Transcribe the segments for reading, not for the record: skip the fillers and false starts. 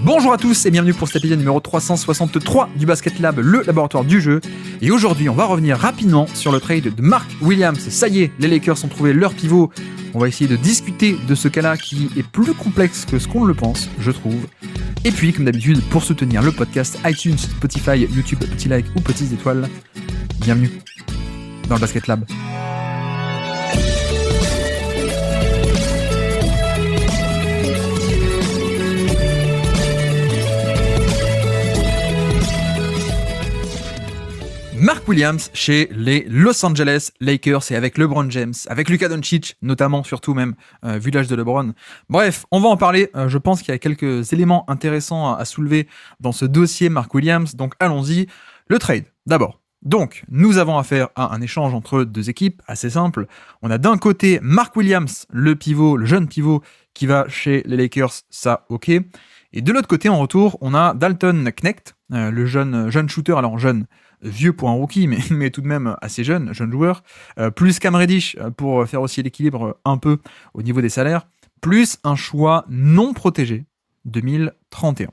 Bonjour à tous et bienvenue pour cet épisode numéro 363 du Basket Lab, le laboratoire du jeu. Et aujourd'hui, on va revenir rapidement sur le trade de Mark Williams. Ça y est, les Lakers ont trouvé leur pivot. On va essayer de discuter de ce cas-là qui est plus complexe que ce qu'on le pense, je trouve. Et puis, comme d'habitude, pour soutenir le podcast, iTunes, Spotify, YouTube, petit like ou petites étoiles, bienvenue dans le Basket Lab. Mark Williams chez les Los Angeles Lakers et avec LeBron James, avec Luka Doncic notamment, surtout même, vu l'âge de LeBron. Bref, on va en parler. Je pense qu'il y a quelques éléments intéressants à soulever dans ce dossier Mark Williams. Donc allons-y. Le trade, d'abord. Donc, nous avons affaire à un échange entre deux équipes assez simple. On a d'un côté Mark Williams, le pivot, le jeune pivot, qui va chez les Lakers, ça ok. Et de l'autre côté, en retour, on a Dalton Knecht, le jeune shooter, alors jeune, vieux pour un rookie, mais tout de même assez jeune joueur, plus Cam Reddish pour faire aussi l'équilibre un peu au niveau des salaires, plus un choix non protégé 2031.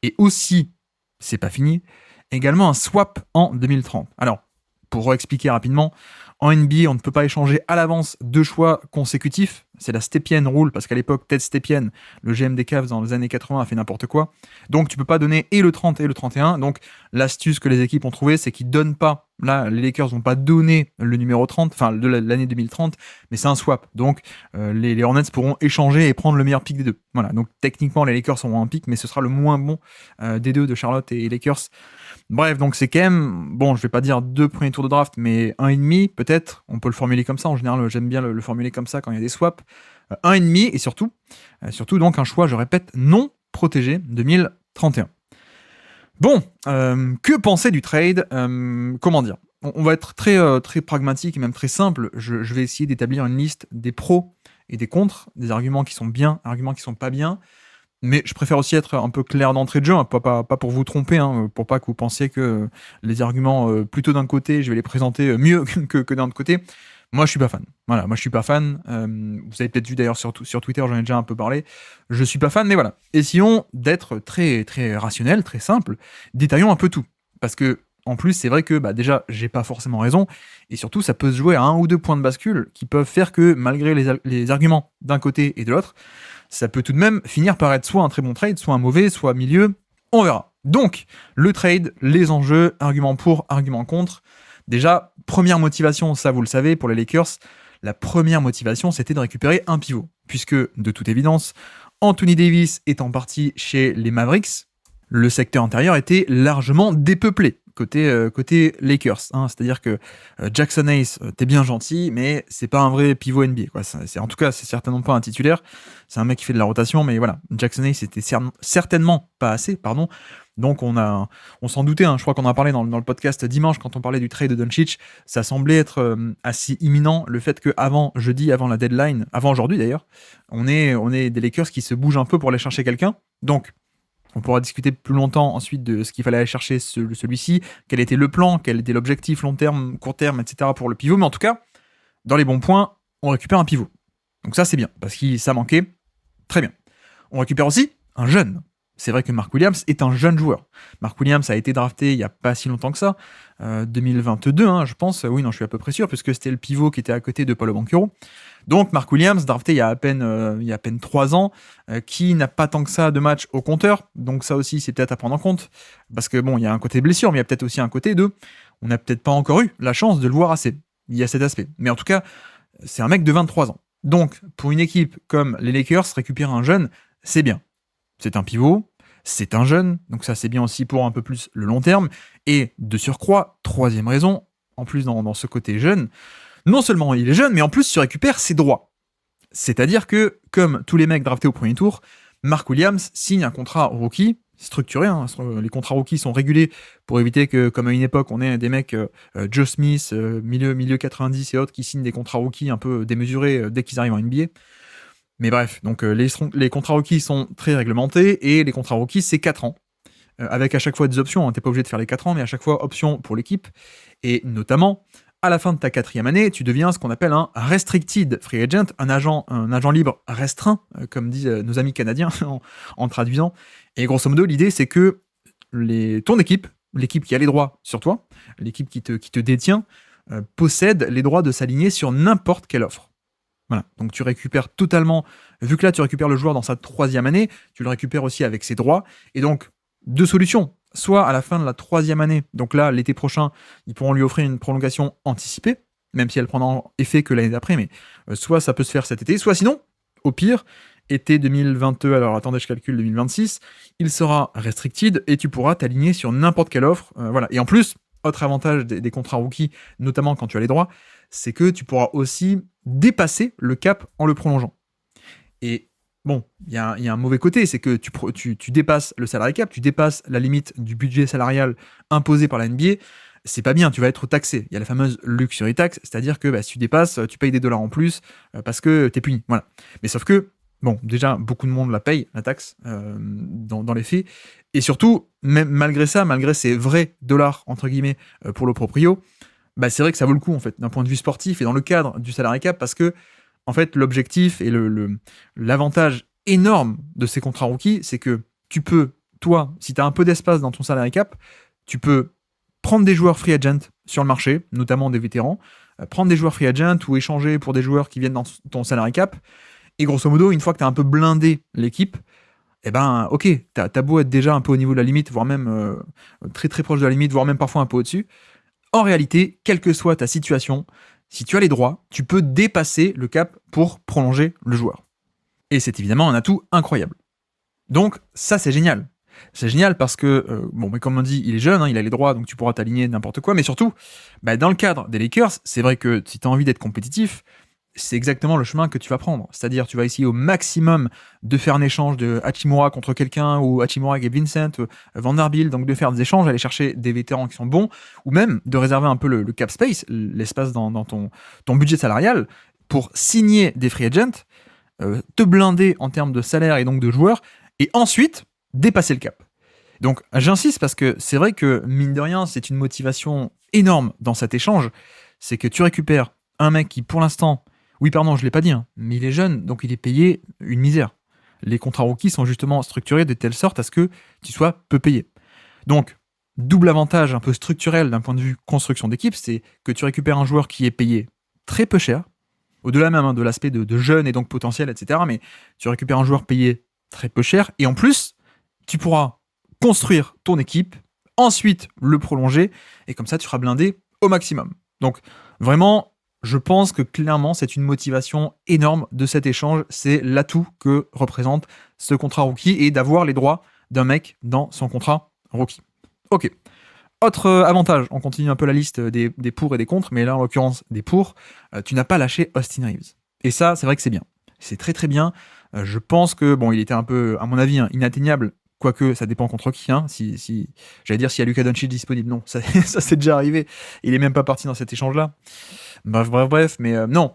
Et aussi, c'est pas fini, également un swap en 2030. Alors, pour expliquer rapidement, en NBA, on ne peut pas échanger à l'avance deux choix consécutifs. C'est la Stepien rule, parce qu'à l'époque, Ted Stepien, le GM des Cavs dans les années 80, a fait n'importe quoi. Donc, tu peux pas donner et le 30 et le 31. Donc, l'astuce que les équipes ont trouvée, c'est qu'ils donnent pas. Là, les Lakers vont pas donner le numéro 30, enfin, de l'année 2030, mais c'est un swap. Donc, les Hornets pourront échanger et prendre le meilleur pick des deux. Voilà. Donc, techniquement, les Lakers auront un pick, mais ce sera le moins bon des deux, de Charlotte et Lakers. Bref, donc c'est quand même, bon, je vais pas dire 2 premiers tours de draft, mais 1,5 peut-être, on peut le formuler comme ça, en général j'aime bien le formuler comme ça quand il y a des swaps, 1,5 et surtout donc un choix, je répète, non protégé 2031. Bon, que penser du trade, comment dire, on va être très pragmatique et même très simple, je vais essayer d'établir une liste des pros et des contre, des arguments qui sont bien, arguments qui sont pas bien. Mais je préfère aussi être un peu clair d'entrée de jeu, hein, pas pour vous tromper, hein, pour pas que vous pensiez que les arguments plutôt d'un côté, je vais les présenter mieux que d'un autre côté. Moi, je suis pas fan. Voilà, moi je suis pas fan. Vous avez peut-être vu d'ailleurs sur Twitter, j'en ai déjà un peu parlé. Je suis pas fan, mais voilà. Essayons d'être très très rationnel, très simple. Détaillons un peu tout, parce que en plus, c'est vrai que déjà, j'ai pas forcément raison, et surtout, ça peut se jouer à 1 ou 2 points de bascule qui peuvent faire que malgré les arguments d'un côté et de l'autre, ça peut tout de même finir par être soit un très bon trade, soit un mauvais, soit milieu, on verra. Donc, le trade, les enjeux, arguments pour, arguments contre. Déjà, première motivation, ça vous le savez, pour les Lakers, la première motivation, c'était de récupérer un pivot. Puisque, de toute évidence, Anthony Davis étant parti chez les Mavericks, le secteur intérieur était largement dépeuplé. Côté Lakers, hein, c'est-à-dire que Jackson Hayes, t'es bien gentil, mais c'est pas un vrai pivot NBA, quoi. En tout cas, c'est certainement pas un titulaire. C'est un mec qui fait de la rotation, mais voilà, Jackson Hayes c'était certainement pas assez, pardon. Donc on s'en doutait, hein, je crois qu'on en a parlé dans le podcast dimanche quand on parlait du trade de Doncic, ça semblait être assez imminent, le fait que jeudi, avant la deadline, avant aujourd'hui d'ailleurs, on est des Lakers qui se bougent un peu pour aller chercher quelqu'un. Donc on pourra discuter plus longtemps ensuite de ce qu'il fallait aller chercher celui-ci, quel était le plan, quel était l'objectif long terme, court terme, etc. pour le pivot. Mais en tout cas, dans les bons points, on récupère un pivot. Donc ça, c'est bien, parce que ça manquait. Très bien. On récupère aussi un jeune. C'est vrai que Mark Williams est un jeune joueur. Mark Williams a été drafté il n'y a pas si longtemps que ça, 2022, hein, je pense. Oui, non, je suis à peu près sûr, puisque c'était le pivot qui était à côté de Paolo Banchero. Donc Mark Williams, drafté il y a à peine 3 ans, qui n'a pas tant que ça de matchs au compteur. Donc ça aussi, c'est peut-être à prendre en compte. Parce que bon, il y a un côté blessure, mais il y a peut-être aussi un côté on n'a peut-être pas encore eu la chance de le voir assez. Il y a cet aspect. Mais en tout cas, c'est un mec de 23 ans. Donc, pour une équipe comme les Lakers, récupérer un jeune, c'est bien. C'est un pivot, c'est un jeune, donc ça c'est bien aussi pour un peu plus le long terme. Et de surcroît, troisième raison, en plus dans ce côté jeune, non seulement il est jeune, mais en plus tu récupères ses droits. C'est-à-dire que, comme tous les mecs draftés au premier tour, Mark Williams signe un contrat rookie, structuré, hein, les contrats rookies sont régulés pour éviter que, comme à une époque, on ait des mecs, Joe Smith, milieu 90 et autres, qui signent des contrats rookies un peu démesurés dès qu'ils arrivent en NBA. Mais bref, donc les contrats rookies sont très réglementés, et les contrats rookies, c'est 4 ans. Avec à chaque fois des options, hein. T'es pas obligé de faire les 4 ans, mais à chaque fois option pour l'équipe, et notamment à la fin de ta 4e année, tu deviens ce qu'on appelle un restricted free agent, un agent libre restreint, comme disent nos amis canadiens en traduisant. Et grosso modo, l'idée, c'est que ton équipe, l'équipe qui a les droits sur toi, l'équipe qui te détient, possède les droits de s'aligner sur n'importe quelle offre. Voilà. Donc tu récupères totalement, vu que là tu récupères le joueur dans sa 3e année, tu le récupères aussi avec ses droits, et donc 2 solutions. Soit à la fin de la 3e année, donc là l'été prochain, ils pourront lui offrir une prolongation anticipée, même si elle prendra effet que l'année d'après, mais soit ça peut se faire cet été, soit sinon, au pire, été 2022, alors attendez je calcule 2026, il sera restricted et tu pourras t'aligner sur n'importe quelle offre, voilà. Et en plus, autre avantage des contrats rookies, notamment quand tu as les droits, c'est que tu pourras aussi dépasser le cap en le prolongeant. Et bon, il y a un mauvais côté, c'est que tu dépasses le salary cap, tu dépasses la limite du budget salarial imposé par la NBA, c'est pas bien, tu vas être taxé. Il y a la fameuse luxury tax, c'est-à-dire que si tu dépasses, tu payes des dollars en plus parce que t'es puni. Voilà. Mais sauf que, bon, déjà, beaucoup de monde la paye, la taxe, dans les faits. Et surtout, même malgré ça, malgré ces vrais dollars, entre guillemets, pour le proprio, c'est vrai que ça vaut le coup, en fait, d'un point de vue sportif et dans le cadre du salary cap, parce que, en fait, l'objectif et l'avantage énorme de ces contrats rookies, c'est que tu peux, toi, si tu as un peu d'espace dans ton salary cap, tu peux prendre des joueurs free agent sur le marché, notamment des vétérans, prendre des joueurs free agent ou échanger pour des joueurs qui viennent dans ton salary cap, et grosso modo, une fois que tu as un peu blindé l'équipe, ok, t'as beau être déjà un peu au niveau de la limite, voire même très très proche de la limite, voire même parfois un peu au-dessus, en réalité, quelle que soit ta situation, si tu as les droits, tu peux dépasser le cap pour prolonger le joueur. Et c'est évidemment un atout incroyable. Donc ça, c'est génial. C'est génial parce que, mais comme on dit, il est jeune, il a les droits, donc tu pourras t'aligner n'importe quoi, mais surtout, dans le cadre des Lakers, c'est vrai que si tu as envie d'être compétitif, c'est exactement le chemin que tu vas prendre. C'est-à-dire, tu vas essayer au maximum de faire un échange de Hachimura contre quelqu'un, ou Hachimura avec Vincent, Vanderbilt, donc de faire des échanges, aller chercher des vétérans qui sont bons, ou même de réserver un peu le cap space, l'espace dans ton budget salarial, pour signer des free agents, te blinder en termes de salaire et donc de joueurs, et ensuite dépasser le cap. Donc j'insiste parce que c'est vrai que, mine de rien, c'est une motivation énorme dans cet échange, c'est que tu récupères un mec qui, pour l'instant, oui, pardon, je l'ai pas dit, mais il est jeune, donc il est payé une misère. Les contrats rookies sont justement structurés de telle sorte à ce que tu sois peu payé. Donc, double avantage un peu structurel d'un point de vue construction d'équipe, c'est que tu récupères un joueur qui est payé très peu cher, au-delà même de l'aspect de jeune et donc potentiel, etc. Mais tu récupères un joueur payé très peu cher, et en plus, tu pourras construire ton équipe, ensuite le prolonger, et comme ça, tu seras blindé au maximum. Donc, vraiment, je pense que clairement, c'est une motivation énorme de cet échange. C'est l'atout que représente ce contrat rookie et d'avoir les droits d'un mec dans son contrat rookie. Ok. Autre avantage, on continue un peu la liste des pour et des contre, mais là, en l'occurrence, des pour, tu n'as pas lâché Austin Reeves. Et ça, c'est vrai que c'est bien. C'est très très bien. Je pense que, il était un peu, à mon avis, inatteignable. Quoique, ça dépend contre qui. J'allais dire s'il y a Luka Doncic disponible. Non, ça c'est déjà arrivé. Il est même pas parti dans cet échange-là. Bref. Mais non,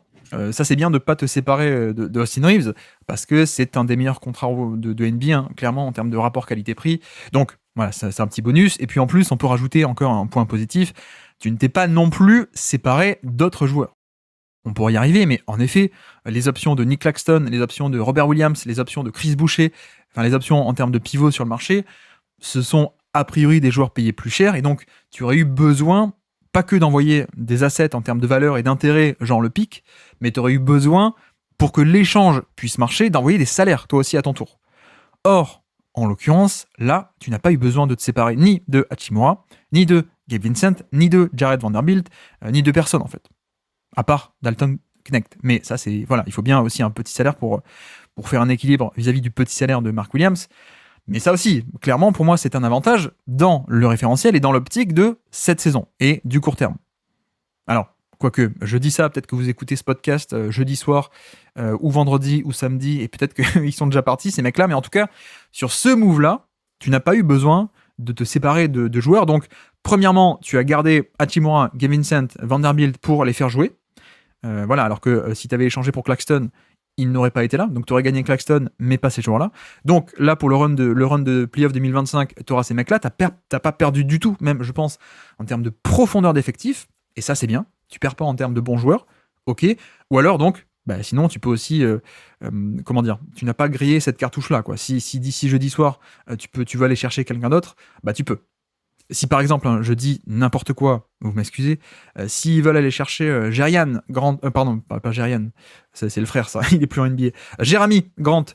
ça c'est bien de ne pas te séparer de Austin Reeves, parce que c'est un des meilleurs contrats de NBA, clairement, en termes de rapport qualité-prix. Donc, voilà, c'est un petit bonus. Et puis en plus, on peut rajouter encore un point positif. Tu ne t'es pas non plus séparé d'autres joueurs. On pourrait y arriver, mais en effet, les options de Nick Claxton, les options de Robert Williams, les options de Chris Boucher, les options en termes de pivot sur le marché, ce sont a priori des joueurs payés plus cher, et donc tu aurais eu besoin, pas que d'envoyer des assets en termes de valeur et d'intérêt, genre le pic, mais tu aurais eu besoin, pour que l'échange puisse marcher, d'envoyer des salaires, toi aussi à ton tour. Or, en l'occurrence, là, tu n'as pas eu besoin de te séparer ni de Hachimura, ni de Gabe Vincent, ni de Jared Vanderbilt, ni de personne en fait. À part Dalton Knecht. Mais ça, c'est voilà, il faut bien aussi un petit salaire pour faire un équilibre vis-à-vis du petit salaire de Mark Williams. Mais ça aussi, clairement, pour moi, c'est un avantage dans le référentiel et dans l'optique de cette saison et du court terme. Alors, quoique, je dis ça, peut-être que vous écoutez ce podcast jeudi soir, ou vendredi, ou samedi, et peut-être qu'ils sont déjà partis, ces mecs-là, mais en tout cas, sur ce move-là, tu n'as pas eu besoin de te séparer de joueurs. Donc, premièrement, tu as gardé Hachimura, Gabe Vincent, Vanderbilt pour les faire jouer. Alors que si tu avais échangé pour Claxton, il n'aurait pas été là. Donc tu aurais gagné Claxton, mais pas ces joueurs-là. Donc là, pour le run de Playoff 2025, tu auras ces mecs-là. T'as pas perdu du tout, même, je pense, en termes de profondeur d'effectif. Et ça, c'est bien. tu perds pas en termes de bons joueurs, ok. Ou alors donc, sinon tu peux aussi, comment dire, tu n'as pas grillé cette cartouche-là, quoi. Si d'ici jeudi soir, tu veux aller chercher quelqu'un d'autre, tu peux. Si par exemple, je dis n'importe quoi, vous m'excusez, s'ils veulent aller chercher Jerian Grant, pardon, pas Jerian, c'est le frère ça, il est plus en NBA, Jeremy Grant,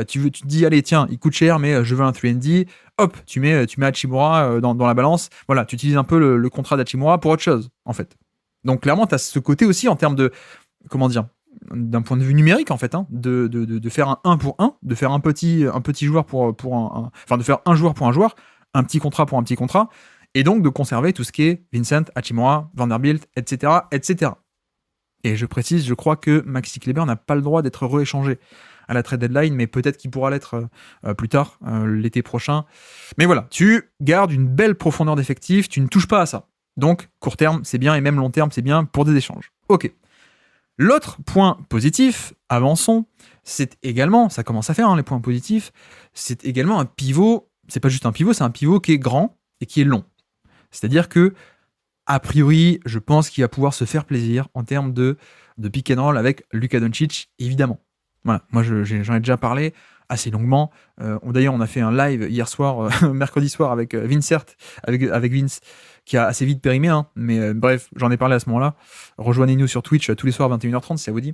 tu te dis allez tiens, il coûte cher mais je veux un 3&D, hop, tu mets Hachimura dans la balance, voilà, tu utilises un peu le contrat d'Hachimura pour autre chose en fait. Donc clairement, tu as ce côté aussi en termes de, comment dire, d'un point de vue numérique en fait, de faire un 1 pour 1, de faire un petit joueur pour un, enfin de faire un joueur pour un joueur, un petit contrat pour un petit contrat, et donc de conserver tout ce qui est Vincent, Hachimura, Vanderbilt, etc., etc. Et je précise, je crois que Maxi Kleber n'a pas le droit d'être rééchangé à la trade deadline, mais peut-être qu'il pourra l'être plus tard, l'été prochain. Mais voilà, tu gardes une belle profondeur d'effectif, tu ne touches pas à ça. Donc, court terme, c'est bien, et même long terme, c'est bien pour des échanges. Ok. L'autre point positif, avançons, c'est également, ça commence à faire les points positifs, c'est également un pivot, c'est pas juste un pivot, c'est un pivot qui est grand et qui est long. C'est-à-dire que, a priori, je pense qu'il va pouvoir se faire plaisir en termes de pick and roll avec Luka Doncic, évidemment. Voilà, moi j'en ai déjà parlé assez longuement. D'ailleurs, on a fait un live hier soir, mercredi soir avec avec Vince, qui a assez vite périmé, mais bref, j'en ai parlé à ce moment-là. Rejoignez-nous sur Twitch tous les soirs à 21h30 si ça vous dit.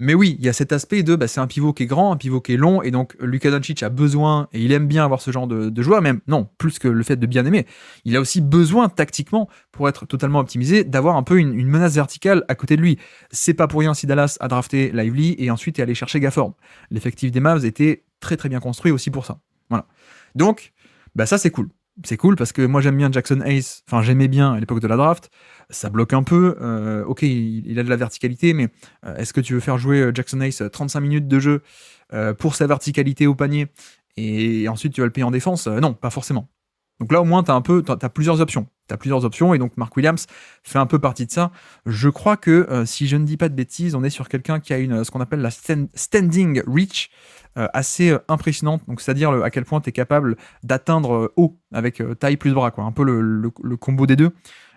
Mais oui, il y a cet aspect de c'est un pivot qui est grand, un pivot qui est long, et donc Luka Doncic a besoin, et il aime bien avoir ce genre de joueur, même, non, plus que le fait de bien aimer, il a aussi besoin tactiquement, pour être totalement optimisé, d'avoir un peu une menace verticale à côté de lui. C'est pas pour rien si Dallas a drafté Lively et ensuite est allé chercher Gafford. L'effectif des Mavs était très très bien construit aussi pour ça. Voilà. Donc, ça c'est cool. C'est cool parce que moi j'aime bien Jackson Hayes, enfin j'aimais bien à l'époque de la draft, ça bloque un peu, ok il a de la verticalité, mais est-ce que tu veux faire jouer Jackson Hayes 35 minutes de jeu pour sa verticalité au panier et ensuite tu vas le payer en défense? Non, pas forcément. Donc là au moins t'as plusieurs options. Et donc Mark Williams fait un peu partie de ça. Je crois que si je ne dis pas de bêtises, on est sur quelqu'un qui a ce qu'on appelle la standing reach, assez impressionnante, donc c'est-à-dire à quel point tu es capable d'atteindre haut avec taille plus bras, quoi, un peu le combo des deux.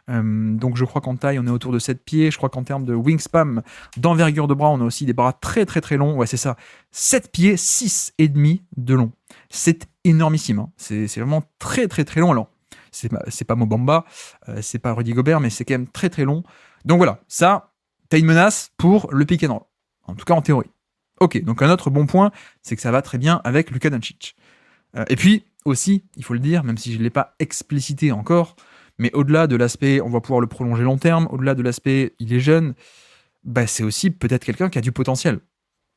Donc je crois qu'en taille on est autour de 7 pieds, je crois qu'en termes de wingspan, d'envergure de bras, on a aussi des bras très très très longs, ouais c'est ça, 7 pieds, 6,5 de long. C'est énormissime, c'est vraiment très très très long. Alors c'est pas Mo Bamba, c'est pas Rudy Gobert, mais c'est quand même très très long. Donc voilà, ça, t'as une menace pour le pick and roll, en tout cas en théorie. Ok, donc un autre bon point, c'est que ça va très bien avec Luka Doncic. Et puis aussi, il faut le dire, même si je ne l'ai pas explicité encore, mais au-delà de l'aspect on va pouvoir le prolonger long terme, au-delà de l'aspect il est jeune, c'est aussi peut-être quelqu'un qui a du potentiel.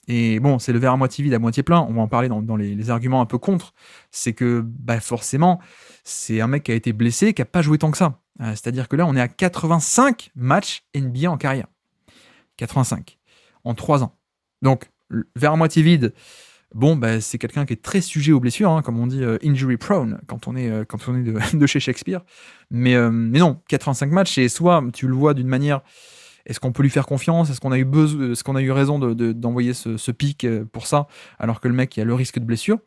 Et bon, c'est le verre à moitié vide, à moitié plein, on va en parler dans les arguments un peu contre, c'est que forcément, c'est un mec qui a été blessé, qui n'a pas joué tant que ça. C'est-à-dire que là, on est à 85 matchs NBA en carrière. 85. En 3 ans. Donc, verre à moitié vide, bon, c'est quelqu'un qui est très sujet aux blessures, comme on dit, injury prone, quand on est de chez Shakespeare. Mais non, 85 matchs, et soit tu le vois d'une manière, est-ce qu'on peut lui faire confiance, est-ce qu'on a eu raison d'envoyer ce pic pour ça, alors que le mec il a le risque de blessure.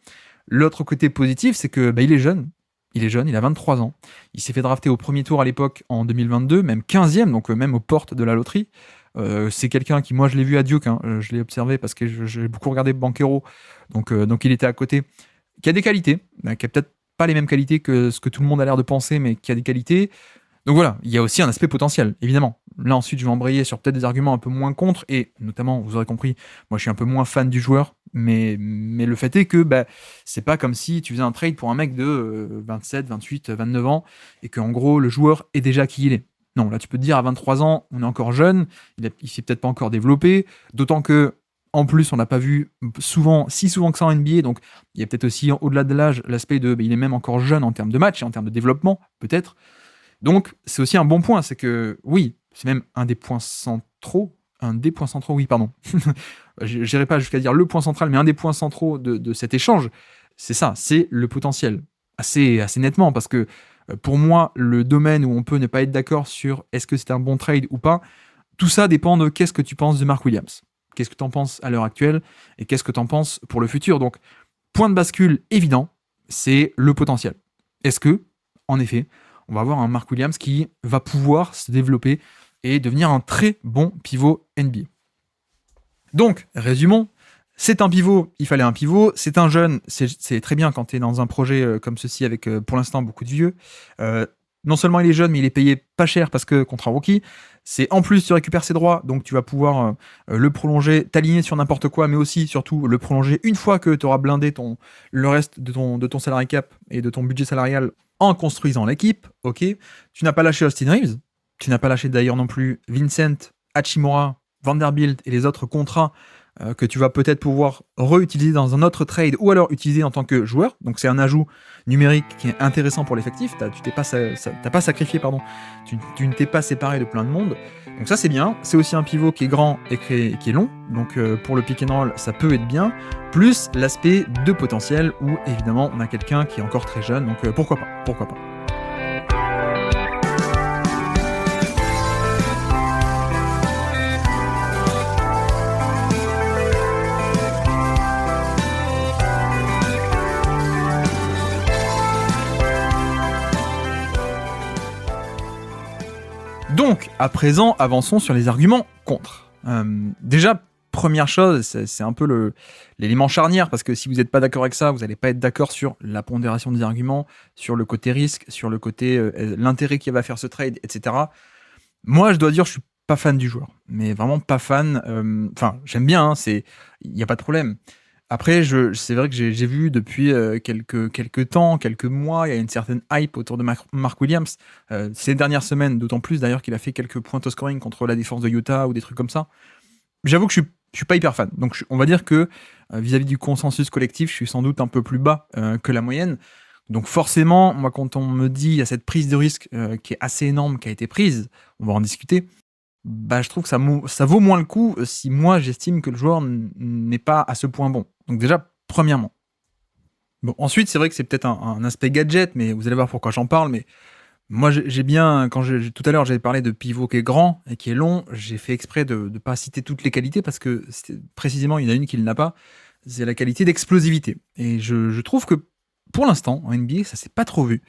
L'autre côté positif, c'est que il est jeune, il a 23 ans, il s'est fait drafter au premier tour à l'époque en 2022, même 15e, donc même aux portes de la loterie. C'est quelqu'un qui, moi je l'ai vu à Duke, je l'ai observé parce que j'ai beaucoup regardé Banchero, donc il était à côté, qui a des qualités, qui a peut-être pas les mêmes qualités que ce que tout le monde a l'air de penser, mais qui a des qualités. Donc voilà, il y a aussi un aspect potentiel, évidemment. Là ensuite je vais embrayer sur peut-être des arguments un peu moins contre, et notamment, vous aurez compris, moi je suis un peu moins fan du joueur, mais le fait est que c'est pas comme si tu faisais un trade pour un mec de 27, 28, 29 ans, et qu'en gros le joueur est déjà qui il est. Non, là tu peux te dire à 23 ans, on est encore jeune, il s'est peut-être pas encore développé, d'autant que en plus on n'a pas vu si souvent que ça en NBA, donc il y a peut-être aussi au-delà de l'âge l'aspect de il est même encore jeune en termes de match et en termes de développement, peut-être. Donc c'est aussi un bon point, c'est que oui, c'est même un des points centraux, oui pardon, j'irai pas jusqu'à dire le point central, mais un des points centraux de cet échange, c'est ça, c'est le potentiel, assez nettement, parce que pour moi, le domaine où on peut ne pas être d'accord sur est-ce que c'est un bon trade ou pas, tout ça dépend de qu'est-ce que tu penses de Mark Williams. Qu'est-ce que tu en penses à l'heure actuelle et qu'est-ce que tu en penses pour le futur. Donc, point de bascule évident, c'est le potentiel. Est-ce que, en effet, on va avoir un Mark Williams qui va pouvoir se développer et devenir un très bon pivot NBA. Donc, résumons. C'est un pivot, il fallait un pivot. C'est un jeune, c'est très bien quand tu es dans un projet comme ceci avec pour l'instant beaucoup de vieux. Non seulement il est jeune, mais il est payé pas cher parce que contrat rookie. C'est en plus tu récupères ses droits, donc tu vas pouvoir le prolonger, t'aligner sur n'importe quoi, mais aussi surtout le prolonger une fois que tu auras blindé le reste de ton salary cap et de ton budget salarial en construisant l'équipe. Ok, tu n'as pas lâché Austin Reeves, tu n'as pas lâché d'ailleurs non plus Vincent, Hachimura, Vanderbilt et les autres contrats que tu vas peut-être pouvoir réutiliser dans un autre trade ou alors utiliser en tant que joueur. Donc c'est un ajout numérique qui est intéressant pour l'effectif. T'as pas sacrifié, pardon. Tu ne t'es pas séparé de plein de monde. Donc ça c'est bien. C'est aussi un pivot qui est grand et qui est long. Donc pour le pick and roll, ça peut être bien. Plus l'aspect de potentiel où évidemment on a quelqu'un qui est encore très jeune. Donc pourquoi pas. Donc, à présent, avançons sur les arguments contre. Déjà, première chose, c'est un peu l'élément charnière, parce que si vous n'êtes pas d'accord avec ça, vous n'allez pas être d'accord sur la pondération des arguments, sur le côté risque, sur le côté l'intérêt qu'il va faire ce trade, etc. Moi, je dois dire, je suis pas fan du joueur, mais vraiment pas fan. Enfin, j'aime bien, il n'y a pas de problème. Après, c'est vrai que j'ai vu depuis quelques temps, quelques mois, il y a une certaine hype autour de Mark Williams. Ces dernières semaines, d'autant plus d'ailleurs qu'il a fait quelques points au scoring contre la défense de Utah ou des trucs comme ça. J'avoue que je suis pas hyper fan. Donc on va dire que vis-à-vis du consensus collectif, je suis sans doute un peu plus bas que la moyenne. Donc forcément, moi quand on me dit il y a cette prise de risque qui est assez énorme qui a été prise, on va en discuter. Bah, je trouve que ça vaut moins le coup si moi j'estime que le joueur n'est pas à ce point bon. Donc déjà, premièrement. Bon, ensuite, c'est vrai que c'est peut-être un aspect gadget, mais vous allez voir pourquoi j'en parle. Mais moi, j'ai bien, tout à l'heure, j'avais parlé de pivot qui est grand et qui est long. J'ai fait exprès de ne pas citer toutes les qualités parce que précisément, il y en a une qu'il n'a pas. C'est la qualité d'explosivité. Et je trouve que pour l'instant, en NBA, ça s'est pas trop vu.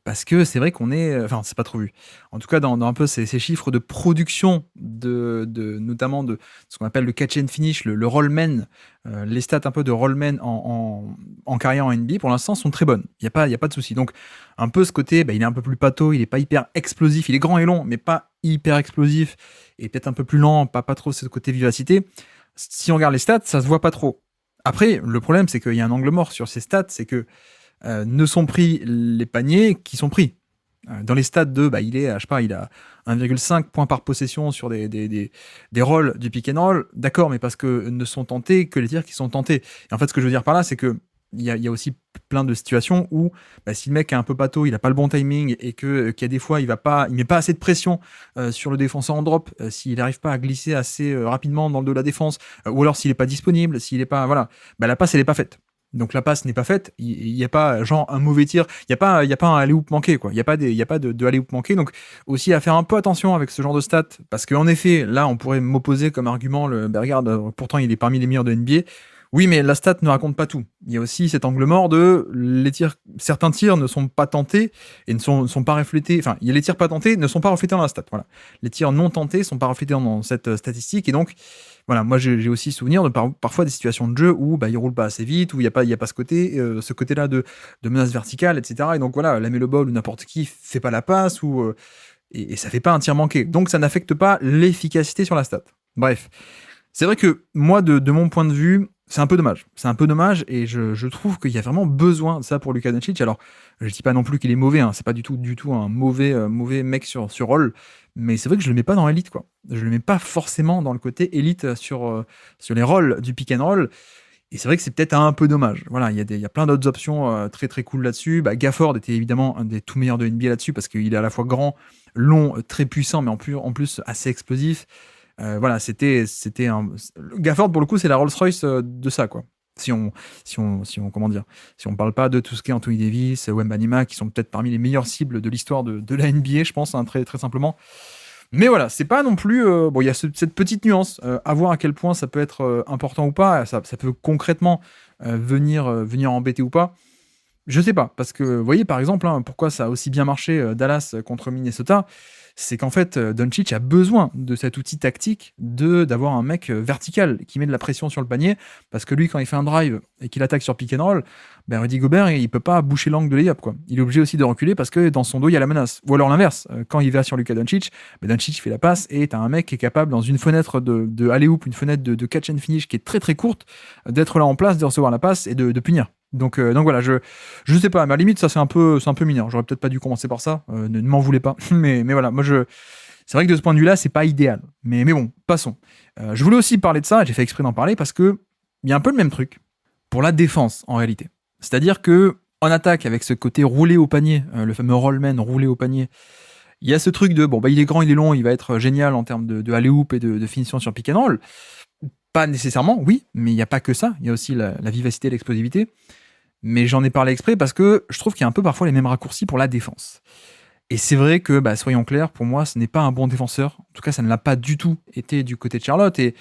Parce que c'est vrai qu'on est... Enfin, c'est pas trop vu. En tout cas, dans un peu ces chiffres de production, notamment de ce qu'on appelle le catch and finish, le rollman, les stats un peu de rollman en carrière en NBA, pour l'instant, sont très bonnes. Il n'y a pas de souci. Donc, un peu ce côté, il est un peu plus pâteau, il n'est pas hyper explosif. Il est grand et long, mais pas hyper explosif. Et peut-être un peu plus lent, pas trop ce côté vivacité. Si on regarde les stats, ça se voit pas trop. Après, le problème, c'est qu'il y a un angle mort sur ces stats, c'est que ne sont pris les paniers qui sont pris. Dans les stats de, il a 1,5 points par possession sur des rolls du pick and roll, d'accord, mais parce que ne sont tentés que les tirs qui sont tentés. Et en fait, ce que je veux dire par là, c'est que il y a aussi plein de situations où si le mec est un peu pâteau, il n'a pas le bon timing et qu'il y a des fois il met pas assez de pression sur le défenseur en drop, s'il n'arrive pas à glisser assez rapidement dans le dos de la défense, ou alors s'il n'est pas disponible, s'il est pas la passe elle est pas faite. Donc la passe n'est pas faite, il n'y a pas genre un mauvais tir, il n'y a pas un alley-oop manqué, quoi. Il n'y a pas de alley-oop manqué, donc aussi à faire un peu attention avec ce genre de stats, parce qu'en effet, là on pourrait m'opposer comme argument, regarde, pourtant il est parmi les meilleurs de NBA. Oui, mais la stat ne raconte pas tout. Il y a aussi cet angle mort de certains tirs ne sont pas tentés et ne sont pas reflétés. Enfin, il y a les tirs pas tentés ne sont pas reflétés dans la stat. Voilà. Les tirs non tentés sont pas reflétés dans cette statistique et donc voilà, moi j'ai aussi souvenir de parfois des situations de jeu où il roule pas assez vite, où il y a pas ce côté-là de menace verticale, etc. Et donc voilà, la Melo Ball ou n'importe qui fait pas la passe et ça fait pas un tir manqué. Donc ça n'affecte pas l'efficacité sur la stat. Bref, c'est vrai que moi de mon point de vue, c'est un peu dommage. C'est un peu dommage et je trouve qu'il y a vraiment besoin de ça pour Luka Doncic. Alors, je dis pas non plus qu'il est mauvais, hein. C'est pas du tout un mauvais mec sur rôle, mais c'est vrai que je le mets pas dans l'élite, quoi. Je le mets pas forcément dans le côté élite sur les rôles du pick and roll. Et c'est vrai que c'est peut-être un peu dommage. Voilà, il y a plein d'autres options très très cool là-dessus. Gafford était évidemment un des tout meilleurs de NBA là-dessus parce qu'il est à la fois grand, long, très puissant, mais en plus assez explosif. Voilà, c'était Gafford pour le coup, c'est la Rolls-Royce de ça, quoi. Si on comment dire, si on parle pas de tout ce qui est Anthony Davis, Wembanyama, qui sont peut-être parmi les meilleures cibles de l'histoire de la NBA, je pense, hein, très très simplement. Mais voilà, c'est pas non plus bon. Il y a cette petite nuance, à voir à quel point ça peut être important ou pas. Ça peut concrètement venir embêter ou pas. Je sais pas, parce que vous voyez par exemple pourquoi ça a aussi bien marché Dallas contre Minnesota, c'est qu'en fait Doncic a besoin de cet outil tactique d'avoir un mec vertical qui met de la pression sur le panier, parce que lui quand il fait un drive et qu'il attaque sur pick and roll, ben Rudy Gobert il peut pas boucher l'angle de layup quoi. Il est obligé aussi de reculer parce que dans son dos il y a la menace. Ou alors l'inverse, quand il va sur Luka Doncic, ben Doncic fait la passe et t'as un mec qui est capable dans une fenêtre de alley-oop, une fenêtre de catch and finish qui est très très courte, d'être là en place, de recevoir la passe et de punir. Donc voilà, je sais pas, à ma limite, ça c'est un peu mineur. J'aurais peut-être pas dû commencer par ça, ne m'en voulez pas. mais voilà, c'est vrai que de ce point de vue-là, c'est pas idéal. Mais bon, passons. Je voulais aussi parler de ça, j'ai fait exprès d'en parler parce que il y a un peu le même truc pour la défense en réalité. C'est-à-dire que en attaque, avec ce côté roulé au panier, le fameux rollman roulé au panier, il y a ce truc de bon, bah il est grand, il est long, il va être génial en termes de alley-oop et de finition sur pick and roll. Pas nécessairement, oui, mais il n'y a pas que ça. Il y a aussi la vivacité, l'explosivité. Mais j'en ai parlé exprès parce que je trouve qu'il y a un peu parfois les mêmes raccourcis pour la défense. Et c'est vrai que, soyons clairs, pour moi, ce n'est pas un bon défenseur. En tout cas, ça ne l'a pas du tout été du côté de Charlotte. Et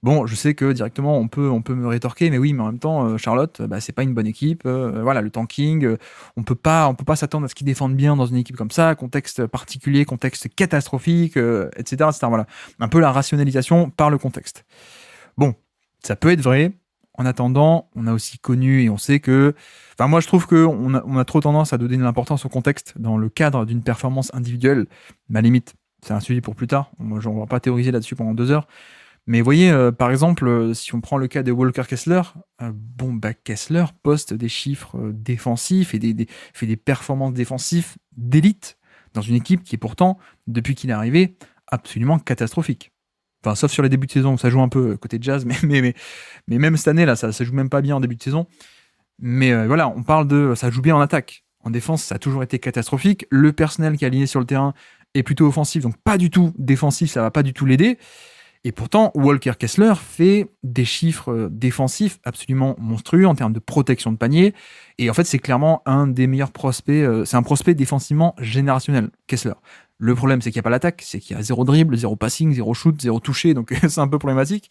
bon, je sais que directement, on peut me rétorquer, mais oui, mais en même temps, Charlotte, c'est pas une bonne équipe. Voilà, le tanking, on peut pas s'attendre à ce qu'ils défendent bien dans une équipe comme ça, contexte particulier, contexte catastrophique, etc., etc. Voilà, un peu la rationalisation par le contexte. Bon, ça peut être vrai. En attendant, on a aussi connu et on sait que... Enfin, moi, je trouve qu'on a trop tendance à donner de l'importance au contexte dans le cadre d'une performance individuelle. Ma limite, c'est un sujet pour plus tard. Moi, on va pas théoriser là-dessus pendant 2 heures. Mais vous voyez, par exemple, si on prend le cas de Walker Kessler, Kessler poste des chiffres défensifs et fait des performances défensives d'élite dans une équipe qui est pourtant, depuis qu'il est arrivé, absolument catastrophique. Enfin, sauf sur les débuts de saison, ça joue un peu côté Jazz, mais même cette année, là, ça joue même pas bien en début de saison. Mais voilà, on parle de... Ça joue bien en attaque. En défense, ça a toujours été catastrophique. Le personnel qui est aligné sur le terrain est plutôt offensif, donc pas du tout défensif, ça va pas du tout l'aider. Et pourtant, Walker Kessler fait des chiffres défensifs absolument monstrueux en termes de protection de panier. Et en fait, c'est clairement un des meilleurs prospects. C'est un prospect défensivement générationnel, Kessler. Le problème, c'est qu'il n'y a pas l'attaque, c'est qu'il y a 0 dribble, 0 passing, 0 shoot, 0 touché, donc c'est un peu problématique.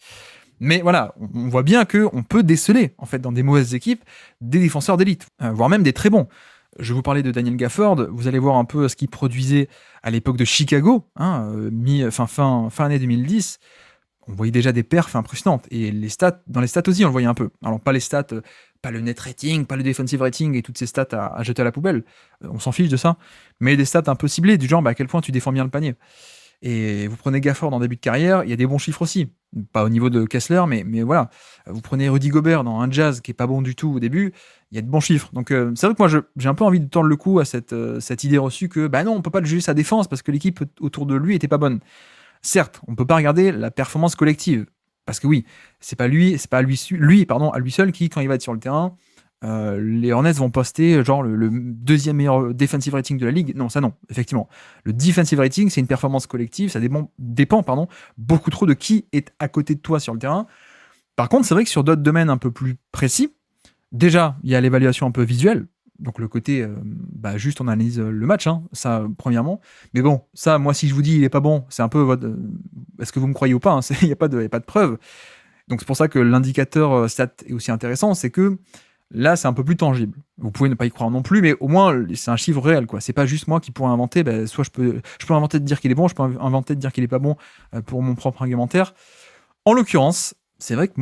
Mais voilà, on voit bien qu'on peut déceler, en fait, dans des mauvaises équipes, des défenseurs d'élite, voire même des très bons. Je vais vous parlais de Daniel Gafford, vous allez voir un peu ce qu'il produisait à l'époque de Chicago, fin année 2010. On voyait déjà des perfs impressionnantes. Et dans les stats aussi, on le voyait un peu. Alors, pas les stats, pas le net rating, pas le defensive rating et toutes ces stats à jeter à la poubelle. On s'en fiche de ça. Mais des stats un peu ciblées, du genre à quel point tu défends bien le panier. Et vous prenez Gafford en début de carrière, il y a des bons chiffres aussi. Pas au niveau de Kessler, mais voilà. Vous prenez Rudy Gobert dans un Jazz qui est pas bon du tout au début, il y a de bons chiffres. Donc c'est vrai que moi j'ai un peu envie de tendre le cou à cette idée reçue que non, on peut pas le juger sa défense parce que l'équipe autour de lui était pas bonne. Certes, on peut pas regarder la performance collective. Parce que oui, c'est pas à lui seul qui, quand il va être sur le terrain, les Hornets vont poster genre le deuxième meilleur defensive rating de la ligue. Non, ça non, effectivement. Le defensive rating, c'est une performance collective, ça dépend beaucoup trop de qui est à côté de toi sur le terrain. Par contre, c'est vrai que sur d'autres domaines un peu plus précis, déjà, il y a l'évaluation un peu visuelle. Donc le côté, juste on analyse le match, ça premièrement. Mais bon, ça, moi si je vous dis il est pas bon, c'est un peu votre... Est-ce que vous me croyez ou pas, il n'y a pas de preuve. Donc c'est pour ça que l'indicateur stat est aussi intéressant, c'est que là c'est un peu plus tangible. Vous pouvez ne pas y croire non plus, mais au moins c'est un chiffre réel, quoi. C'est pas juste moi qui pourrais inventer, soit je peux inventer de dire qu'il est bon, je peux inventer de dire qu'il est pas bon pour mon propre argumentaire. En l'occurrence, c'est vrai que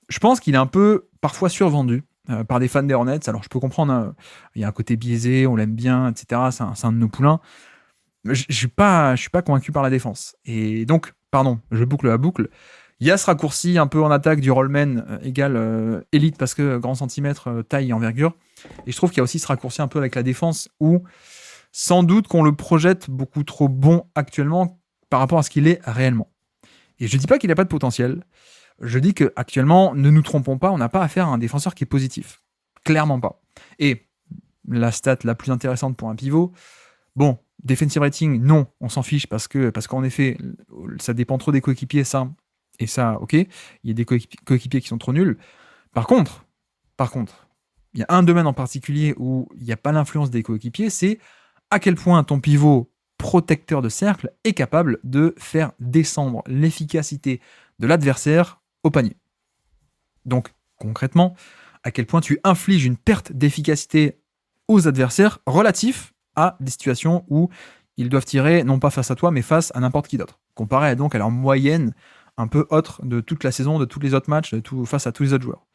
je pense qu'il est un peu parfois survendu. Par des fans des Hornets, alors je peux comprendre, il y a un côté biaisé, on l'aime bien, etc. C'est un de nos poulains. Je suis pas convaincu par la défense. Et donc, pardon, je boucle la boucle. Il y a ce raccourci un peu en attaque du rollman égal élite parce que grand centimètre, taille et envergure. Et je trouve qu'il y a aussi ce raccourci un peu avec la défense où sans doute qu'on le projette beaucoup trop bon actuellement par rapport à ce qu'il est réellement. Et je dis pas qu'il n'a pas de potentiel. Je dis qu'actuellement, ne nous trompons pas, on n'a pas affaire à un défenseur qui est positif. Clairement pas. Et la stat la plus intéressante pour un pivot, bon, defensive rating, non, on s'en fiche parce qu'en effet, ça dépend trop des coéquipiers, ça. Et ça, ok, il y a des coéquipiers qui sont trop nuls. Par contre, il y a un domaine en particulier où il n'y a pas l'influence des coéquipiers, c'est à quel point ton pivot protecteur de cercle est capable de faire descendre l'efficacité de l'adversaire au panier. Donc, concrètement, à quel point tu infliges une perte d'efficacité aux adversaires relatifs à des situations où ils doivent tirer non pas face à toi, mais face à n'importe qui d'autre. Comparé donc à leur moyenne un peu autre de toute la saison, de tous les autres matchs, face à tous les autres joueurs.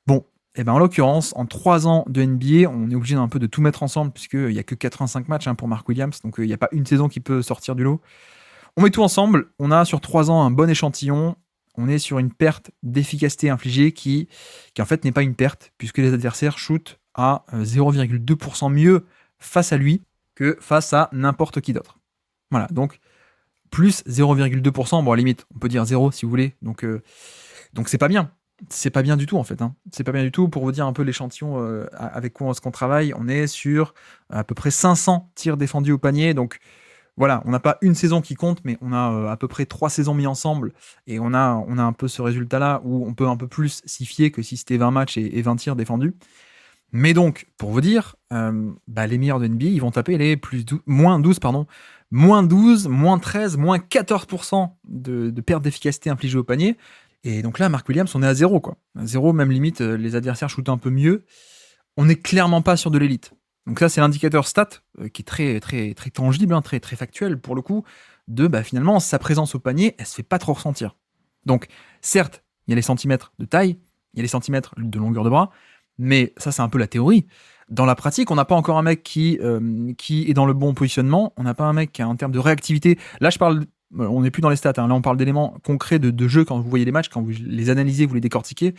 Bon, et ben en l'occurrence, en 3 ans de NBA, on est obligé un peu de tout mettre ensemble, puisqu'il n'y a que 85 matchs pour Mark Williams, donc il n'y a pas une saison qui peut sortir du lot. On met tout ensemble, on a sur 3 ans un bon échantillon, on est sur une perte d'efficacité infligée qui en fait n'est pas une perte, puisque les adversaires shootent à 0,2% mieux face à lui que face à n'importe qui d'autre. Voilà, donc plus 0,2%, bon à la limite, on peut dire 0 si vous voulez, donc c'est pas bien. C'est pas bien du tout en fait. C'est pas bien du tout. Pour vous dire un peu l'échantillon avec quoi est-ce qu'on travaille, on est sur à peu près 500 tirs défendus au panier, donc voilà, on n'a pas une saison qui compte, mais on a à peu près 3 saisons mis ensemble, et on a un peu ce résultat-là où on peut un peu plus s'y fier que si c'était 20 matchs et 20 tirs défendus. Mais donc, pour vous dire, les meilleurs de NBA, ils vont taper les moins 12, moins 13, moins 14% de perte d'efficacité infligée au panier. Et donc là, Mark Williams, on est à 0, quoi. À 0, même limite, les adversaires shootent un peu mieux. On n'est clairement pas sur de l'élite. Donc ça, c'est l'indicateur stat qui est très, très, très tangible, très, très factuel pour le coup, de finalement, sa présence au panier, elle se fait pas trop ressentir. Donc, certes, il y a les centimètres de taille, il y a les centimètres de longueur de bras, mais ça, c'est un peu la théorie. Dans la pratique, on n'a pas encore un mec qui est dans le bon positionnement, on n'a pas un mec qui a en termes de réactivité. Là, on n'est plus dans les stats, là on parle d'éléments concrets de jeu quand vous voyez les matchs, quand vous les analysez, vous les décortiquez.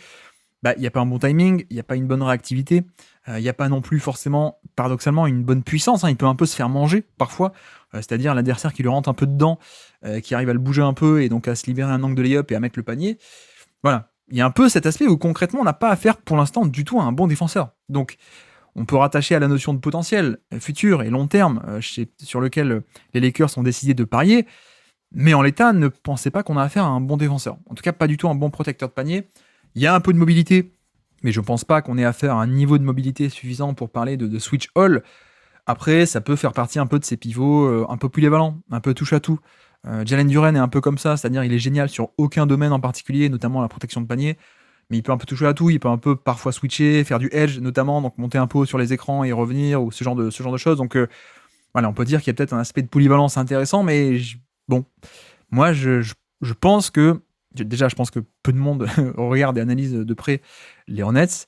Il n'y a pas un bon timing, il n'y a pas une bonne réactivité, il n'y a pas non plus forcément, paradoxalement, une bonne puissance. Il peut un peu se faire manger parfois, c'est-à-dire l'adversaire qui lui rentre un peu dedans, qui arrive à le bouger un peu et donc à se libérer un angle de lay-up et à mettre le panier. Voilà, il y a un peu cet aspect où concrètement on n'a pas affaire pour l'instant du tout à un bon défenseur. Donc on peut rattacher à la notion de potentiel futur et long terme sur lequel les Lakers ont décidé de parier, mais en l'état, ne pensez pas qu'on a affaire à un bon défenseur. En tout cas, pas du tout un bon protecteur de panier. Il y a un peu de mobilité, mais je pense pas qu'on ait affaire à un niveau de mobilité suffisant pour parler de switch all. Après, ça peut faire partie un peu de ces pivots un peu polyvalents, un peu touche à tout. Jalen Duren est un peu comme ça, c'est-à-dire il est génial sur aucun domaine en particulier, notamment la protection de panier, mais il peut un peu toucher à tout, il peut un peu parfois switcher, faire du edge notamment, donc monter un peu sur les écrans et revenir, ou ce genre de choses. Donc voilà, on peut dire qu'il y a peut-être un aspect de polyvalence intéressant, mais bon, moi je pense que déjà, je pense que peu de monde regarde et analyse de près les Hornets.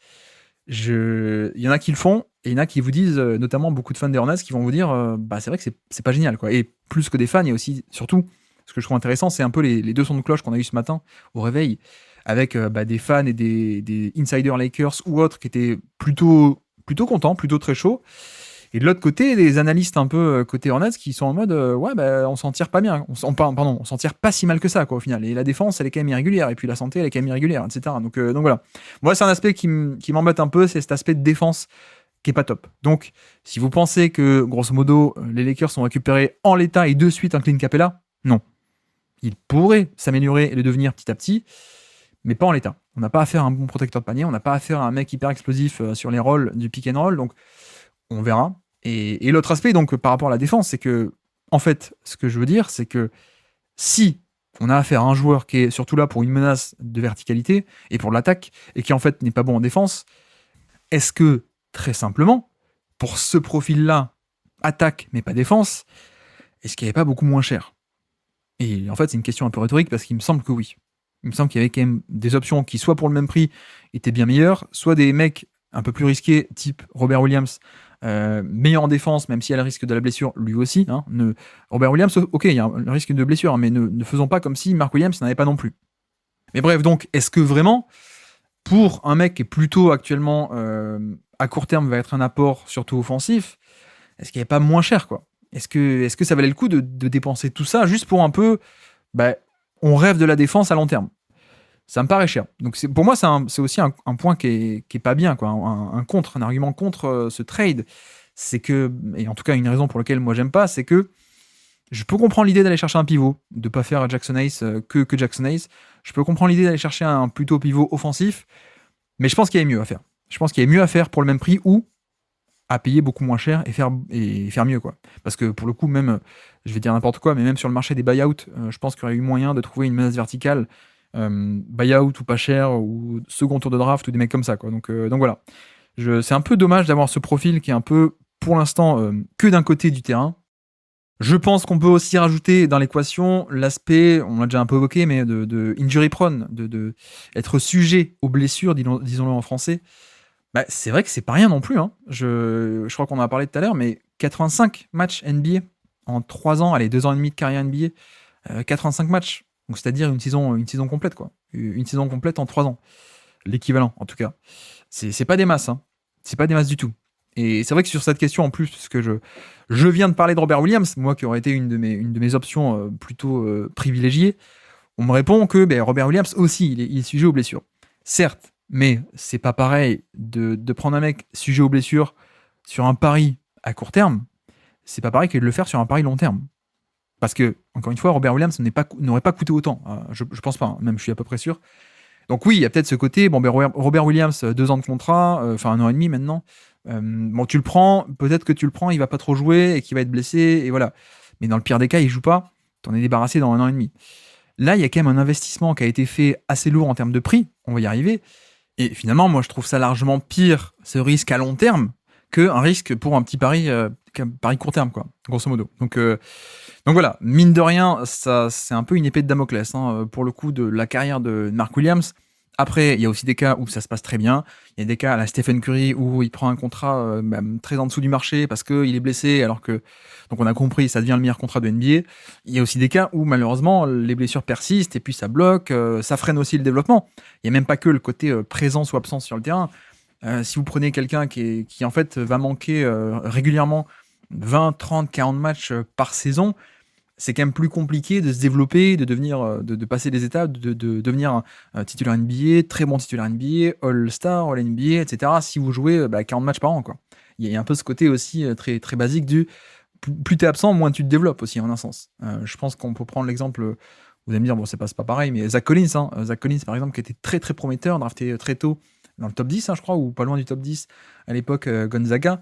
Il y en a qui le font, et il y en a qui vous disent, notamment beaucoup de fans des Hornets, qui vont vous dire c'est vrai que c'est pas génial, quoi. Et plus que des fans, il y a aussi, surtout, ce que je trouve intéressant, c'est un peu les deux sons de cloche qu'on a eu ce matin au réveil, avec des fans et des insiders Lakers ou autres qui étaient plutôt contents, plutôt très chauds. Et de l'autre côté, des analystes un peu côté Hornets qui sont en mode on s'en tire pas bien, on s'en tire pas si mal que ça, quoi, au final. Et la défense, elle est quand même irrégulière, et puis la santé, elle est quand même irrégulière, etc. Donc voilà. Moi, c'est un aspect qui m'embête un peu, c'est cet aspect de défense qui est pas top. Donc, si vous pensez que, grosso modo, les Lakers sont récupérés en l'état et de suite un Clint Capella, non. Il pourrait s'améliorer et le devenir petit à petit, mais pas en l'état. On n'a pas affaire à un bon protecteur de panier, on n'a pas affaire à un mec hyper explosif sur les rolls du pick and roll, donc on verra. Et l'autre aspect, donc, par rapport à la défense, c'est que, en fait, ce que je veux dire, c'est que si on a affaire à un joueur qui est surtout là pour une menace de verticalité et pour l'attaque, et qui, en fait, n'est pas bon en défense, est-ce que, très simplement, pour ce profil-là, attaque mais pas défense, est-ce qu'il n'y avait pas beaucoup moins cher ? Et en fait, c'est une question un peu rhétorique, parce qu'il me semble que oui. Il me semble qu'il y avait quand même des options qui, soit pour le même prix, étaient bien meilleures, soit des mecs un peu plus risqués, type Robert Williams, meilleur en défense, même s'il y a le risque de la blessure, lui aussi. Robert Williams, ok, il y a le risque de blessure, mais ne faisons pas comme si Mark Williams n'en avait pas non plus. Mais bref, donc, est-ce que vraiment, pour un mec qui est plutôt actuellement, à court terme, va être un apport surtout offensif, est-ce qu'il n'y a pas moins cher, quoi ? Est-ce que ça valait le coup de dépenser tout ça juste pour un peu... on rêve de la défense à long terme. Ça me paraît cher. Donc pour moi, c'est aussi un point qui est pas bien, quoi. Un argument contre ce trade. C'est que, et en tout cas une raison pour laquelle moi j'aime pas, c'est que je peux comprendre l'idée d'aller chercher un pivot, de pas faire Jackson Hayes que Jackson Hayes. Je peux comprendre l'idée d'aller chercher un plutôt pivot offensif, mais je pense qu'il y a mieux à faire. Je pense qu'il y a mieux à faire pour le même prix, ou à payer beaucoup moins cher et faire mieux, quoi. Parce que pour le coup, même, je vais dire n'importe quoi, mais même sur le marché des buyouts, je pense qu'il y aurait eu moyen de trouver une menace verticale, buyout ou pas cher, ou second tour de draft, ou des mecs comme ça, quoi. Donc voilà. C'est un peu dommage d'avoir ce profil qui est un peu, pour l'instant, que d'un côté du terrain. Je pense qu'on peut aussi rajouter dans l'équation l'aspect, on l'a déjà un peu évoqué, mais de injury prone, de être sujet aux blessures, disons-le en français. Bah, c'est vrai que c'est pas rien non plus. Hein. Je crois qu'on en a parlé tout à l'heure, mais 85 matchs NBA en 3 ans, allez, 2 ans et demi de carrière NBA, 85 matchs. Donc c'est-à-dire une saison complète, quoi. Une saison complète en 3 ans. L'équivalent, en tout cas. C'est pas des masses, hein. C'est pas des masses du tout. Et c'est vrai que sur cette question, en plus, parce que je viens de parler de Robert Williams, moi qui aurait été une de mes options plutôt privilégiées, on me répond que Robert Williams aussi, il est sujet aux blessures. Certes, mais c'est pas pareil de prendre un mec sujet aux blessures sur un pari à court terme, c'est pas pareil que de le faire sur un pari long terme. Parce que, encore une fois, Robert Williams n'aurait pas coûté autant. Je pense pas, hein, même je suis à peu près sûr. Donc oui, il y a peut-être ce côté, Robert Williams, 2 ans de contrat, enfin 1 an et demi maintenant. Tu le prends, peut-être que tu le prends, il va pas trop jouer et qu'il va être blessé, et voilà. Mais dans le pire des cas, il joue pas, t'en es débarrassé dans 1 an et demi. Là, il y a quand même un investissement qui a été fait assez lourd en termes de prix, on va y arriver. Et finalement, moi, je trouve ça largement pire, ce risque à long terme, qu'un risque pour un petit pari, court terme, quoi, grosso modo. Donc voilà, mine de rien, ça, c'est un peu une épée de Damoclès, hein, pour le coup, de la carrière de Mark Williams. Après, il y a aussi des cas où ça se passe très bien. Il y a des cas à la Stephen Curry où il prend un contrat très en dessous du marché parce qu'il est blessé, alors que, donc on a compris, ça devient le meilleur contrat de NBA. Il y a aussi des cas où malheureusement les blessures persistent et puis ça bloque, ça freine aussi le développement. Il n'y a même pas que le côté présence ou absence sur le terrain. Si vous prenez quelqu'un qui en fait va manquer régulièrement 20, 30, 40 matchs par saison, c'est quand même plus compliqué de se développer, de devenir, de passer des étapes, de devenir un titulaire NBA, très bon titulaire NBA, All-Star, All-NBA, etc. Si vous jouez 40 matchs par an, quoi. Il y a un peu ce côté aussi très, très basique du plus t'es absent, moins tu te développes aussi, en un sens. Je pense qu'on peut prendre l'exemple, vous allez me dire, bon, c'est pas pareil, mais Zach Collins, Zach Collins, par exemple, qui était très, très prometteur, drafté très tôt dans le top 10, je crois, ou pas loin du top 10 à l'époque, Gonzaga.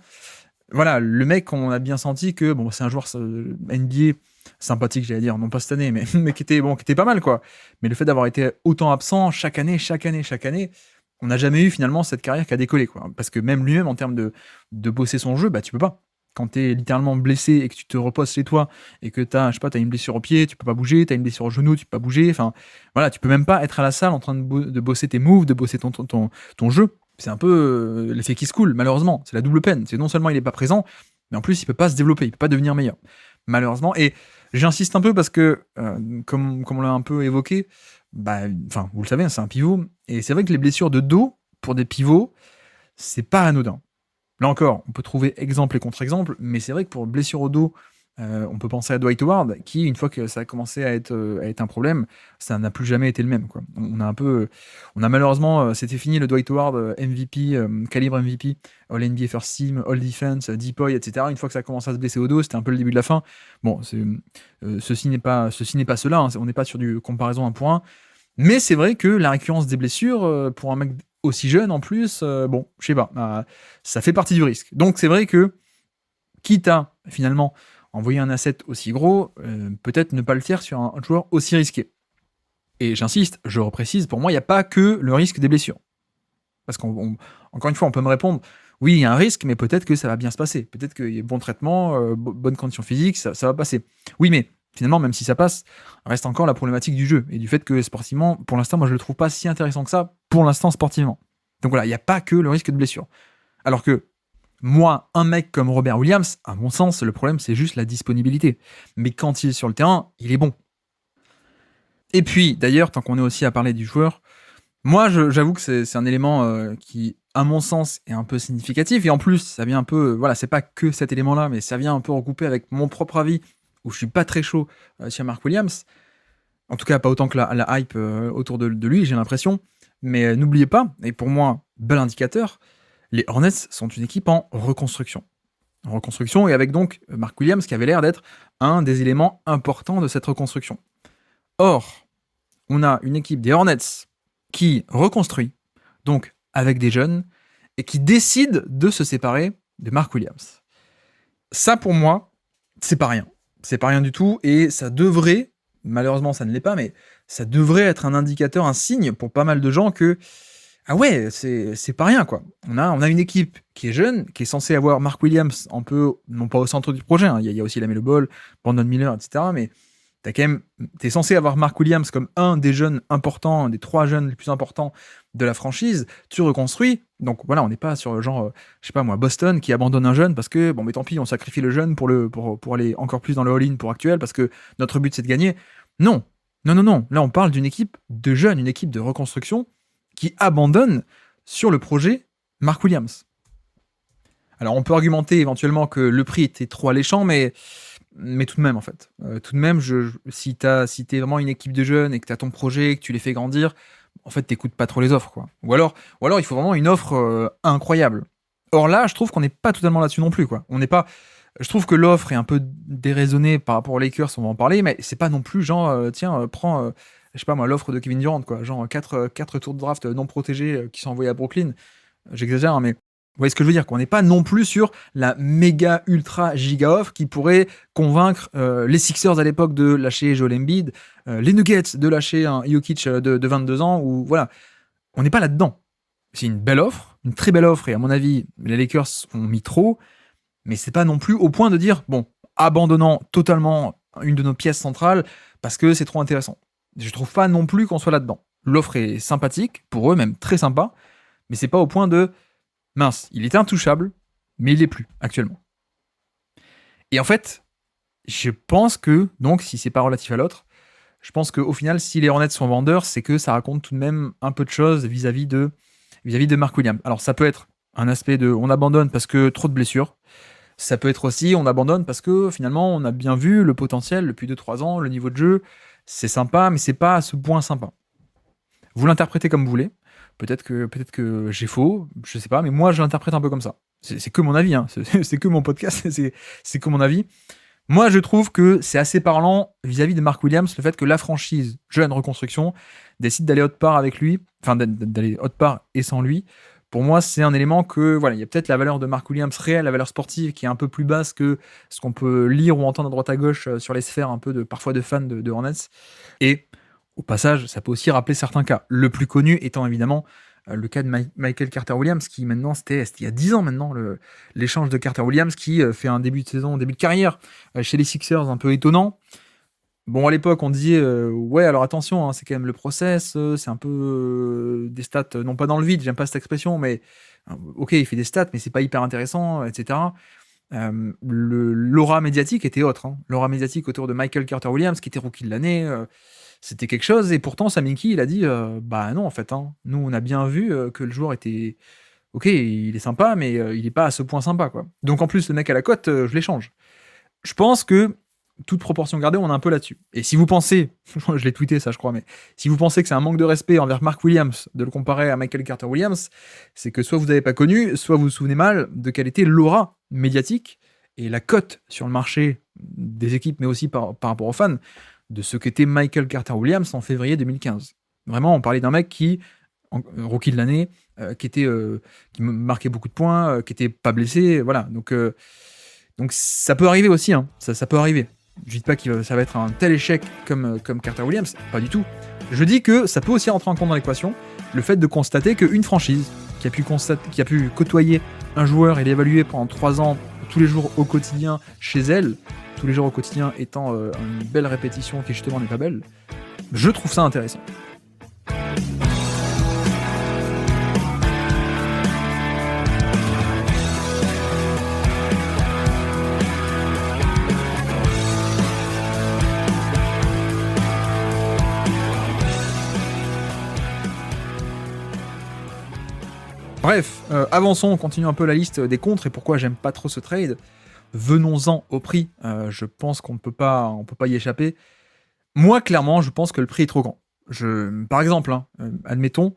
Voilà, le mec, on a bien senti que bon, c'est un joueur NBA sympathique, j'allais dire, non pas cette année, mais qui était pas mal, quoi. Mais le fait d'avoir été autant absent chaque année, on n'a jamais eu finalement cette carrière qui a décollé, quoi. Parce que même lui-même, en termes de bosser son jeu, tu peux pas. Quand t'es littéralement blessé et que tu te reposes chez toi et que t'as une blessure au pied, tu peux pas bouger, t'as une blessure au genou, tu peux pas bouger, enfin, voilà, tu peux même pas être à la salle en train de bosser tes moves, de bosser ton jeu. C'est un peu l'effet qui se coule, malheureusement. C'est la double peine. C'est non seulement il est pas présent, mais en plus il peut pas se développer, il peut pas devenir meilleur. Malheureusement. Et j'insiste un peu parce que, comme on l'a un peu évoqué, vous le savez, c'est un pivot. Et c'est vrai que les blessures de dos, pour des pivots, c'est pas anodin. Là encore, on peut trouver exemple et contre-exemple, mais c'est vrai que pour blessure au dos, on peut penser à Dwight Howard, qui, une fois que ça a commencé à être un problème, ça n'a plus jamais été le même, quoi. On a malheureusement, c'était fini le Dwight Howard MVP, calibre MVP, All NBA First Team, All Defense, Depoy, etc. Une fois que ça a commencé à se blesser au dos, c'était un peu le début de la fin. Bon, ceci n'est pas cela, hein, on n'est pas sur du comparaison 1 pour 1, mais c'est vrai que la récurrence des blessures, pour un mec aussi jeune en plus, je sais pas, ça fait partie du risque. Donc c'est vrai que, quitte à finalement envoyer un asset aussi gros, peut-être ne pas le faire sur un joueur aussi risqué. Et j'insiste, je reprécise, pour moi, il n'y a pas que le risque des blessures. Parce qu'encore une fois, on peut me répondre, oui, il y a un risque, mais peut-être que ça va bien se passer. Peut-être qu'il y a bon traitement, bonne condition physique, ça va passer. Oui, mais finalement, même si ça passe, reste encore la problématique du jeu et du fait que sportivement, pour l'instant, moi, je le trouve pas si intéressant que ça, pour l'instant, sportivement. Donc voilà, il n'y a pas que le risque de blessure. Alors que, moi, un mec comme Robert Williams, à mon sens, le problème, c'est juste la disponibilité. Mais quand il est sur le terrain, il est bon. Et puis, d'ailleurs, tant qu'on est aussi à parler du joueur, moi, j'avoue que c'est un élément qui, à mon sens, est un peu significatif. Et en plus, ça vient un peu... voilà, c'est pas que cet élément-là, mais ça vient un peu recouper avec mon propre avis, où je suis pas très chaud sur Mark Williams. En tout cas, pas autant que la hype autour de lui, j'ai l'impression. Mais n'oubliez pas, et pour moi, bel indicateur, les Hornets sont une équipe en reconstruction. En reconstruction, et avec donc Mark Williams qui avait l'air d'être un des éléments importants de cette reconstruction. Or, on a une équipe des Hornets qui reconstruit, donc avec des jeunes, et qui décide de se séparer de Mark Williams. Ça, pour moi, c'est pas rien. C'est pas rien du tout, et ça devrait, malheureusement ça ne l'est pas, mais ça devrait être un indicateur, un signe pour pas mal de gens que Ah ouais, c'est pas rien, quoi. On a une équipe qui est jeune, qui est censée avoir Mark Williams un peu, non pas au centre du projet, hein, il y a aussi Lamelo Ball, Brandon Miller, etc. Mais t'es censé avoir Mark Williams comme un des jeunes importants, un des 3 jeunes les plus importants de la franchise. Tu reconstruis. Donc voilà, on n'est pas sur genre, je sais pas moi, Boston qui abandonne un jeune parce que, bon, mais tant pis, on sacrifie le jeune pour aller encore plus dans le all-in pour actuel parce que notre but c'est de gagner. Non. Non, non, non. Là, on parle d'une équipe de jeunes, une équipe de reconstruction qui abandonne sur le projet Mark Williams. Alors, on peut argumenter éventuellement que le prix était trop alléchant, mais tout de même, en fait. Tout de même, si t'es vraiment une équipe de jeunes et que t'as ton projet, que tu les fais grandir, en fait, t'écoutes pas trop les offres, quoi. Ou alors, il faut vraiment une offre incroyable. Or là, je trouve qu'on n'est pas totalement là-dessus non plus, quoi. On n'est pas. Je trouve que l'offre est un peu déraisonnée par rapport aux Lakers, on va en parler, mais c'est pas non plus genre, tiens, prends, je sais pas moi, l'offre de Kevin Durant, quoi. Genre 4 tours de draft non protégés qui sont envoyés à Brooklyn. J'exagère, hein, mais vous voyez ce que je veux dire, qu'on n'est pas non plus sur la méga ultra giga offre qui pourrait convaincre les Sixers à l'époque de lâcher Joel Embiid, les Nuggets de lâcher un Jokic de 22 ans, ou voilà. On n'est pas là-dedans. C'est une belle offre, une très belle offre, et à mon avis, les Lakers ont mis trop, mais c'est pas non plus au point de dire, bon, abandonnant totalement une de nos pièces centrales parce que c'est trop intéressant. Je trouve pas non plus qu'on soit là-dedans. L'offre est sympathique, pour eux même très sympa, mais c'est pas au point de, mince, il était intouchable, mais il l'est plus actuellement. Et en fait, je pense que, donc si c'est pas relatif à l'autre, je pense qu'au final, si les Hornets sont vendeurs, c'est que ça raconte tout de même un peu de choses vis-à-vis de Mark Williams. Alors ça peut être un aspect de on abandonne parce que trop de blessures. Ça peut être aussi on abandonne parce que finalement on a bien vu le potentiel depuis 2-3 ans, le niveau de jeu, c'est sympa, mais c'est pas à ce point sympa. Vous l'interprétez comme vous voulez. Peut-être que j'ai faux, je sais pas, mais moi je l'interprète un peu comme ça. C'est que mon avis, hein. C'est que mon podcast, c'est que mon avis. Moi, je trouve que c'est assez parlant vis-à-vis de Mark Williams, le fait que la franchise, jeune reconstruction, décide d'aller autre part avec lui, enfin d'aller autre part et sans lui. Pour moi, c'est un élément que, voilà, il y a peut-être la valeur de Mark Williams réelle, la valeur sportive, qui est un peu plus basse que ce qu'on peut lire ou entendre à droite à gauche sur les sphères un peu parfois de fans de Hornets. Et au passage, ça peut aussi rappeler certains cas. Le plus connu étant évidemment le cas de Michael Carter-Williams, qui maintenant, c'était il y a 10 ans maintenant, l'échange de Carter-Williams, qui fait un début de saison, début de carrière chez les Sixers un peu étonnant. Bon, à l'époque, on disait, ouais, alors attention, hein, c'est quand même le process, c'est un peu des stats, non pas dans le vide, j'aime pas cette expression, mais ok, il fait des stats, mais c'est pas hyper intéressant, etc. L'aura médiatique était autre. Hein. L'aura médiatique autour de Michael Carter-Williams, qui était rookie de l'année, c'était quelque chose, et pourtant, Saminki, il a dit, bah non, en fait, hein, nous, on a bien vu que le joueur était, ok, il est sympa, mais il est pas à ce point sympa, quoi. Donc en plus, le mec à la cote, je l'échange. Je pense que, toute proportion gardée, on est un peu là-dessus. Et si vous pensez, je l'ai tweeté ça je crois, mais si vous pensez que c'est un manque de respect envers Mark Williams de le comparer à Michael Carter-Williams, c'est que soit vous n'avez pas connu, soit vous vous souvenez mal de quelle était l'aura médiatique et la cote sur le marché des équipes, mais aussi par rapport aux fans, de ce qu'était Michael Carter-Williams en février 2015. Vraiment, on parlait d'un mec qui, rookie de l'année, qui marquait beaucoup de points, qui était pas blessé, voilà. Donc ça peut arriver aussi, hein. Ça peut arriver. Je dis pas que ça va être un tel échec comme Carter Williams, pas du tout. Je dis que ça peut aussi rentrer en compte dans l'équation le fait de constater qu'une franchise qui a pu côtoyer un joueur et l'évaluer pendant 3 ans tous les jours au quotidien chez elle, tous les jours au quotidien étant une belle répétition qui justement n'est pas belle, je trouve ça intéressant. Bref, avançons, on continue un peu la liste des contres et pourquoi j'aime pas trop ce trade. Venons-en au prix. Je pense qu'on ne peut pas y échapper. Moi, clairement, je pense que le prix est trop grand. Par exemple, hein, admettons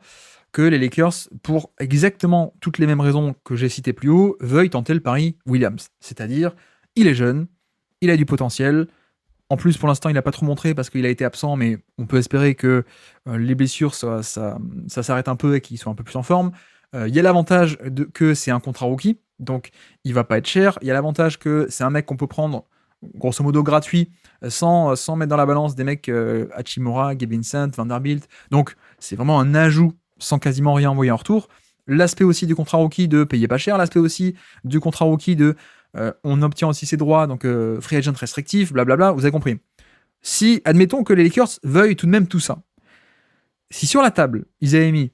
que les Lakers, pour exactement toutes les mêmes raisons que j'ai citées plus haut, veuillent tenter le pari Williams. C'est-à-dire, il est jeune, il a du potentiel. En plus, pour l'instant, il n'a pas trop montré parce qu'il a été absent, mais on peut espérer que les blessures, ça s'arrête un peu et qu'il soit un peu plus en forme. Il y a l'avantage que c'est un contrat rookie, donc il va pas être cher. Il y a l'avantage que c'est un mec qu'on peut prendre grosso modo gratuit, sans mettre dans la balance des mecs Hachimura, Gabe Vincent, Vanderbilt. Donc c'est vraiment un ajout sans quasiment rien envoyer en retour. L'aspect aussi du contrat rookie de payer pas cher, l'aspect aussi du contrat rookie de on obtient aussi ses droits, donc free agent restrictif, blablabla, vous avez compris. Si, admettons que les Lakers veuillent tout de même tout ça, si sur la table, ils avaient mis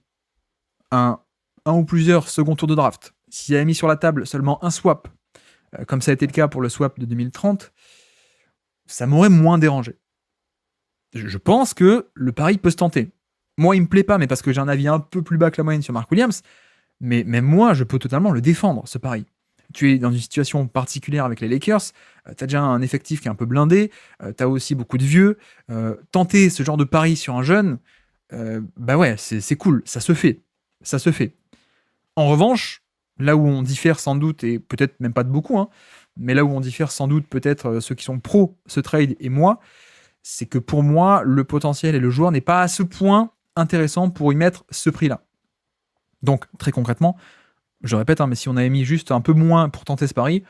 un ou plusieurs second tours de draft, s'ils avaient mis sur la table seulement un swap, comme ça a été le cas pour le swap de 2030, ça m'aurait moins dérangé. Je pense que le pari peut se tenter. Moi, il me plaît pas, mais parce que j'ai un avis un peu plus bas que la moyenne sur Mark Williams, mais même moi, je peux totalement le défendre, ce pari. Tu es dans une situation particulière avec les Lakers, tu as déjà un effectif qui est un peu blindé, tu as aussi beaucoup de vieux. Tenter ce genre de pari sur un jeune, bah ouais, c'est cool, ça se fait. Ça se fait. En revanche, là où on diffère sans doute, et peut-être même pas de beaucoup, hein, mais là où on diffère sans doute peut-être ceux qui sont pro ce trade et moi, c'est que pour moi, le potentiel et le joueur n'est pas à ce point intéressant pour y mettre ce prix-là. Donc, très concrètement, je répète, hein, mais si on avait mis juste un peu moins pour tenter ce pari,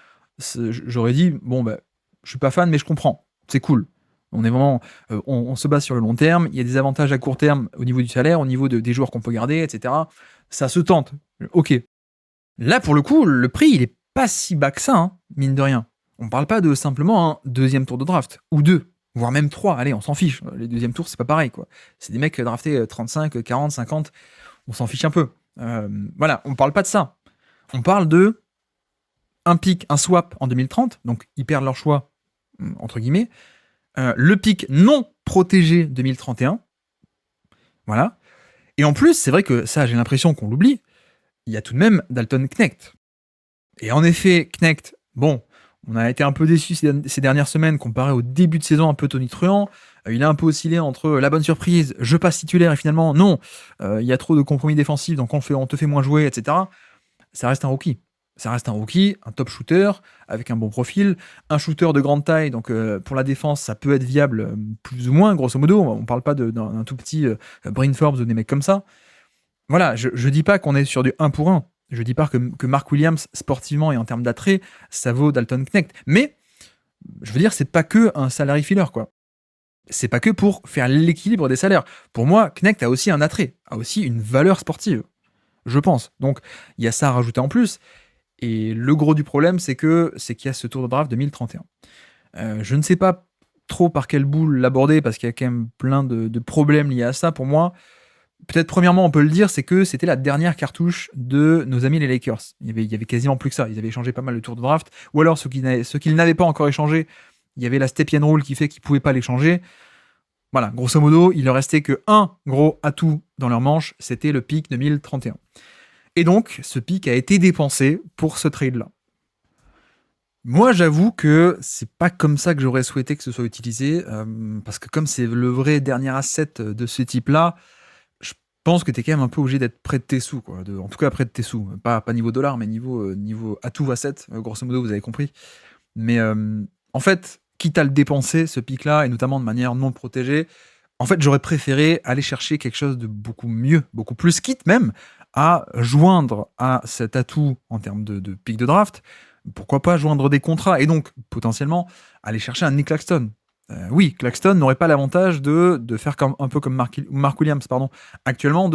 j'aurais dit, bon, bah, je suis pas fan, mais je comprends, c'est cool. On est vraiment, on se base sur le long terme, il y a des avantages à court terme au niveau du salaire, au niveau des joueurs qu'on peut garder, etc. Ça se tente, ok. Là, pour le coup, le prix, il est pas si bas que ça, hein, mine de rien. On parle pas de simplement un deuxième tour de draft, ou deux, voire même trois, allez, on s'en fiche. Les deuxièmes tours, c'est pas pareil, quoi. C'est des mecs draftés 35, 40, 50, on s'en fiche un peu. Voilà, on parle pas de ça. On parle de un pick, un swap en 2030, donc ils perdent leur choix, entre guillemets. Le pick non protégé 2031. Voilà. Et en plus, c'est vrai que ça, j'ai l'impression qu'on l'oublie, il y a tout de même Dalton Knecht. Et en effet, Knecht, bon, on a été un peu déçus ces dernières semaines comparé au début de saison un peu tonitruant. Il a un peu oscillé entre la bonne surprise, je passe titulaire et finalement non, il y a trop de compromis défensifs donc on te fait moins jouer, etc. Ça reste un rookie. Ça reste un rookie, un top shooter avec un bon profil, un shooter de grande taille, donc pour la défense ça peut être viable plus ou moins, grosso modo. On parle pas d'un tout petit Bryn Forbes ou des mecs comme ça. Voilà, je dis pas qu'on est sur du 1 pour 1. Je dis pas que Mark Williams, sportivement et en termes d'attrait, ça vaut Dalton Knecht. Mais, je veux dire, c'est pas que un salary filler, quoi. C'est pas que pour faire l'équilibre des salaires. Pour moi, Knecht a aussi un attrait, a aussi une valeur sportive. Je pense. Donc, il y a ça à rajouter en plus. Et le gros du problème, c'est qu'il y a ce tour de draft 2031. Je ne sais pas trop par quelle boule l'aborder, parce qu'il y a quand même plein de problèmes liés à ça pour moi. Peut-être premièrement, on peut le dire, c'est que c'était la dernière cartouche de nos amis les Lakers. Il y avait quasiment plus que ça. Ils avaient échangé pas mal de tours de draft. Ou alors, ceux qu'ils n'avaient pas encore échangé, il y avait la Stepien Rule qui fait qu'ils ne pouvaient pas l'échanger. Voilà, grosso modo, il leur restait que un gros atout dans leur manche, c'était le pick 2031. Et donc, ce pick a été dépensé pour ce trade-là. Moi, j'avoue que c'est pas comme ça que j'aurais souhaité que ce soit utilisé, parce que comme c'est le vrai dernier asset de ce type-là, je pense que t'es quand même un peu obligé d'être près de tes sous, quoi. En tout cas, près de tes sous. Pas niveau dollar, mais niveau atout asset, grosso modo, vous avez compris. Mais en fait, quitte à le dépenser, ce pic-là, et notamment de manière non protégée, en fait, j'aurais préféré aller chercher quelque chose de beaucoup mieux, beaucoup plus, quitte même à joindre à cet atout en termes de pic de draft, pourquoi pas joindre des contrats, et donc, potentiellement, aller chercher un Nick Claxton. Oui, Claxton n'aurait pas l'avantage de faire un peu comme Mark Williams, actuellement,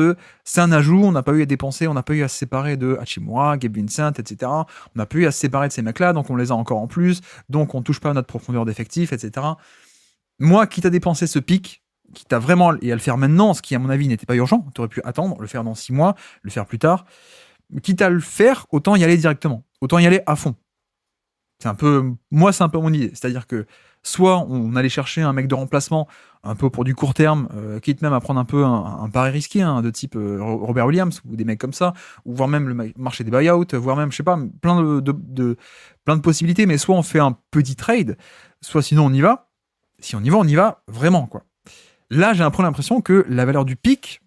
c'est un ajout, on n'a pas eu à dépenser, on n'a pas eu à se séparer de Hachimura, Gabe Vincent, etc. On n'a pas eu à se séparer de ces mecs-là, donc on les a encore en plus, donc on touche pas à notre profondeur d'effectif, etc. Moi, quitte à dépenser ce pic, quitte à vraiment, et à le faire maintenant, ce qui à mon avis n'était pas urgent, tu aurais pu attendre, le faire dans 6 mois, le faire plus tard, quitte à le faire, autant y aller directement, autant y aller à fond. C'est un peu mon idée, c'est-à-dire que soit on allait chercher un mec de remplacement un peu pour du court terme, quitte même à prendre un peu un pari risqué, hein, de type Robert Williams ou des mecs comme ça, ou voire même le marché des buyouts, voire même, je sais pas, plein de possibilités, mais soit on fait un petit trade, soit sinon on y va. Si on y va vraiment, quoi. Là, j'ai un peu l'impression que la valeur du pic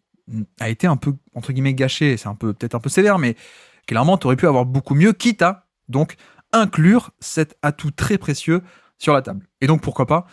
a été un peu, entre guillemets, gâchée. C'est peut-être un peu sévère, mais clairement, tu aurais pu avoir beaucoup mieux, quitte à donc inclure cet atout très précieux sur la table. Et donc, pourquoi pas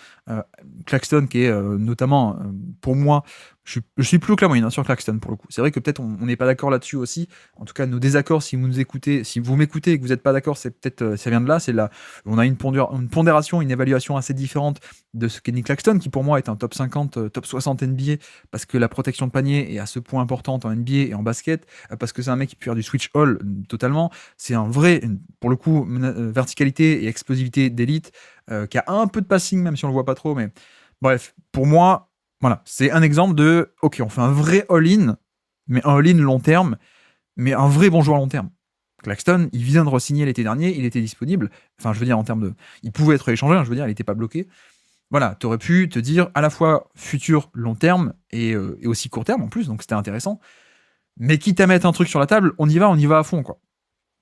Claxton, qui est notamment, pour moi, je suis plus haut que la moyenne sur Claxton, pour le coup. C'est vrai que peut-être on n'est pas d'accord là-dessus aussi. En tout cas, nos désaccords, si vous nous écoutez, si vous m'écoutez et que vous n'êtes pas d'accord, c'est peut-être, ça vient de là. On a une pondération, une évaluation assez différente de ce qu'est Nick Claxton, qui pour moi est un top 50, top 60 NBA, parce que la protection de panier est à ce point importante en NBA et en basket, parce que c'est un mec qui peut faire du switch all totalement. C'est un vrai, pour le coup, verticalité et explosivité d'élite, qui a un peu de passing, même si on le voit pas trop, mais bref, pour moi, voilà, c'est un exemple de, ok, on fait un vrai all-in, mais un all-in long terme, mais un vrai bon joueur long terme. Claxton, il vient de re-signer l'été dernier, il était disponible, enfin, je veux dire, en termes de, il pouvait être échangé, hein, je veux dire, il n'était pas bloqué. Voilà, t'aurais pu te dire à la fois futur long terme et aussi court terme en plus, donc c'était intéressant. Mais quitte à mettre un truc sur la table, on y va à fond, quoi.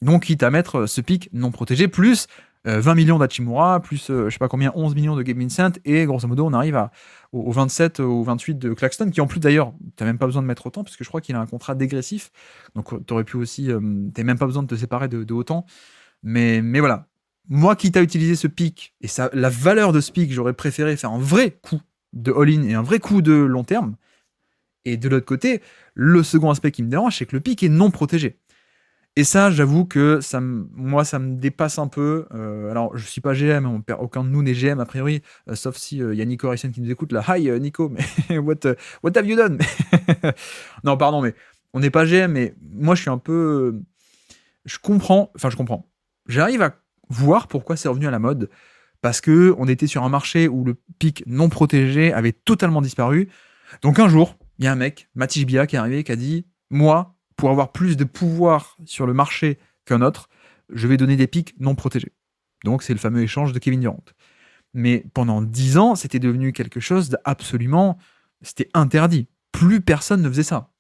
Donc, quitte à mettre ce pic non protégé, plus 20 millions d'Hachimura, plus je sais pas combien, 11 millions de Gabe Vincent, et grosso modo, on arrive au 27, au 28 de Claxton, qui en plus d'ailleurs, t'as même pas besoin de mettre autant, parce que je crois qu'il a un contrat dégressif, donc t'aurais pu aussi, t'as même pas besoin de te séparer de autant, mais voilà. Moi, quitte à utiliser ce pic, et ça, la valeur de ce pic, j'aurais préféré faire un vrai coup de all-in et un vrai coup de long terme, et de l'autre côté, le second aspect qui me dérange, c'est que le pic est non protégé. Et ça, j'avoue que moi, ça me dépasse un peu. Alors, je suis pas GM, aucun de nous n'est GM a priori, sauf si il y a Nico Harrison qui nous écoute là. Hi Nico, mais what have you done? Non, pardon, mais on n'est pas GM, mais moi, je suis un peu. Je comprends. J'arrive à voir pourquoi c'est revenu à la mode, parce que on était sur un marché où le pic non protégé avait totalement disparu. Donc un jour, il y a un mec, Matisse Bia, qui est arrivé, qui a dit, moi, pour avoir plus de pouvoir sur le marché qu'un autre, je vais donner des pics non protégés. Donc c'est le fameux échange de Kevin Durant. Mais pendant 10 ans, c'était devenu quelque chose d'absolument... C'était interdit. Plus personne ne faisait ça.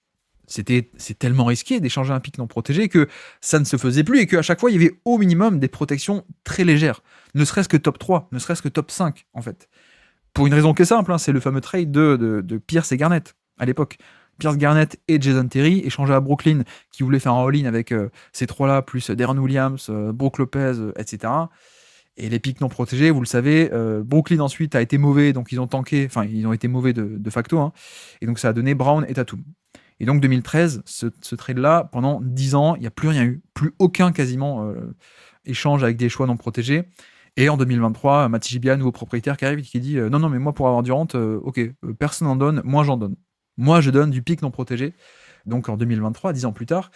C'est tellement risqué d'échanger un pic non protégé que ça ne se faisait plus et qu'à chaque fois, il y avait au minimum des protections très légères. Ne serait-ce que top 3, ne serait-ce que top 5, en fait. Pour une raison qui est simple, hein, c'est le fameux trade de Pierce et Garnett, à l'époque. Pierce Garnett et Jason Terry échangés à Brooklyn, qui voulaient faire un all-in avec ces trois-là, plus Deron Williams, Brook Lopez, etc. Et les pics non protégés, vous le savez, Brooklyn ensuite a été mauvais, donc ils ont tanké, enfin ils ont été mauvais de facto, hein, et donc ça a donné Brown et Tatum. Et donc 2013, ce trade-là, pendant 10 ans, il n'y a plus rien eu, plus aucun quasiment échange avec des choix non protégés. Et en 2023, Mati Gibia, nouveau propriétaire, qui arrive et qui dit non, mais moi pour avoir Durant, ok, personne n'en donne, moi j'en donne. Moi je donne du pic non protégé. Donc en 2023, 10 ans plus tard.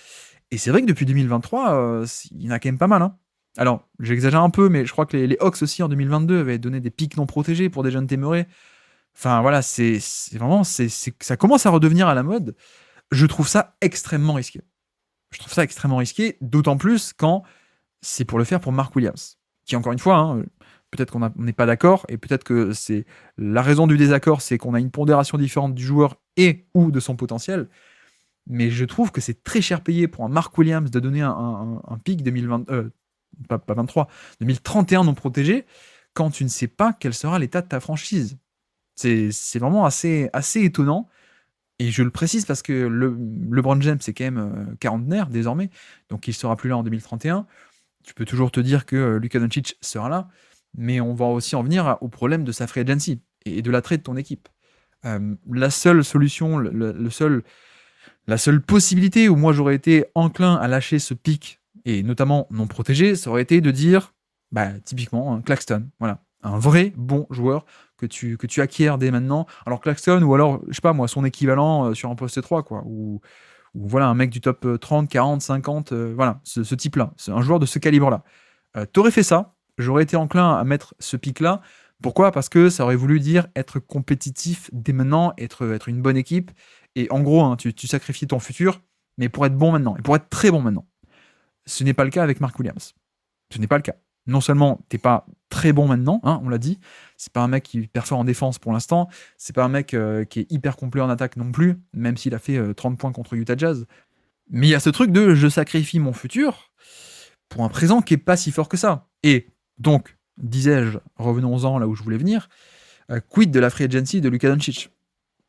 Et c'est vrai que depuis 2023, il y en a quand même pas mal. Hein. Alors, j'exagère un peu, mais je crois que les Hawks aussi en 2022 avaient donné des pics non protégés pour des jeunes téméraires. Enfin voilà, c'est vraiment, ça commence à redevenir à la mode. Je trouve ça extrêmement risqué. Je trouve ça extrêmement risqué, d'autant plus quand c'est pour le faire pour Mark Williams, qui encore une fois, hein, peut-être qu'on n'est pas d'accord, et peut-être que c'est la raison du désaccord, c'est qu'on a une pondération différente du joueur et ou de son potentiel, mais je trouve que c'est très cher payé pour un Mark Williams de donner un pic 2020, pas 23, 2031 non protégé, quand tu ne sais pas quel sera l'état de ta franchise. C'est vraiment assez étonnant. Et je le précise parce que LeBron James, c'est quand même quarantenaire désormais, donc il sera plus là en 2031. Tu peux toujours te dire que Luka Doncic sera là, mais on va aussi en venir au problème de sa free agency et de l'attrait de ton équipe. La seule solution, la seule possibilité où moi j'aurais été enclin à lâcher ce pic, et notamment non protégé, ça aurait été de dire, bah, typiquement, Claxton, voilà, un vrai bon joueur que tu acquiers dès maintenant. Alors Claxton, ou alors, je sais pas moi, son équivalent sur un poste 3, quoi, ou voilà, un mec du top 30, 40, 50, voilà, ce type-là, c'est un joueur de ce calibre-là. T'aurais fait ça, j'aurais été enclin à mettre ce pic-là. Pourquoi? Parce que ça aurait voulu dire être compétitif dès maintenant, être une bonne équipe. Et en gros, hein, tu sacrifies ton futur, mais pour être bon maintenant, et pour être très bon maintenant. Ce n'est pas le cas avec Mark Williams. Ce n'est pas le cas. Non seulement t'es pas très bon maintenant, hein, on l'a dit, c'est pas un mec qui performe en défense pour l'instant, c'est pas un mec qui est hyper complet en attaque non plus, même s'il a fait 30 points contre Utah Jazz. Mais il y a ce truc de je sacrifie mon futur pour un présent qui est pas si fort que ça. Et donc, disais-je, revenons-en là où je voulais venir, quid de la free agency de Luka Doncic?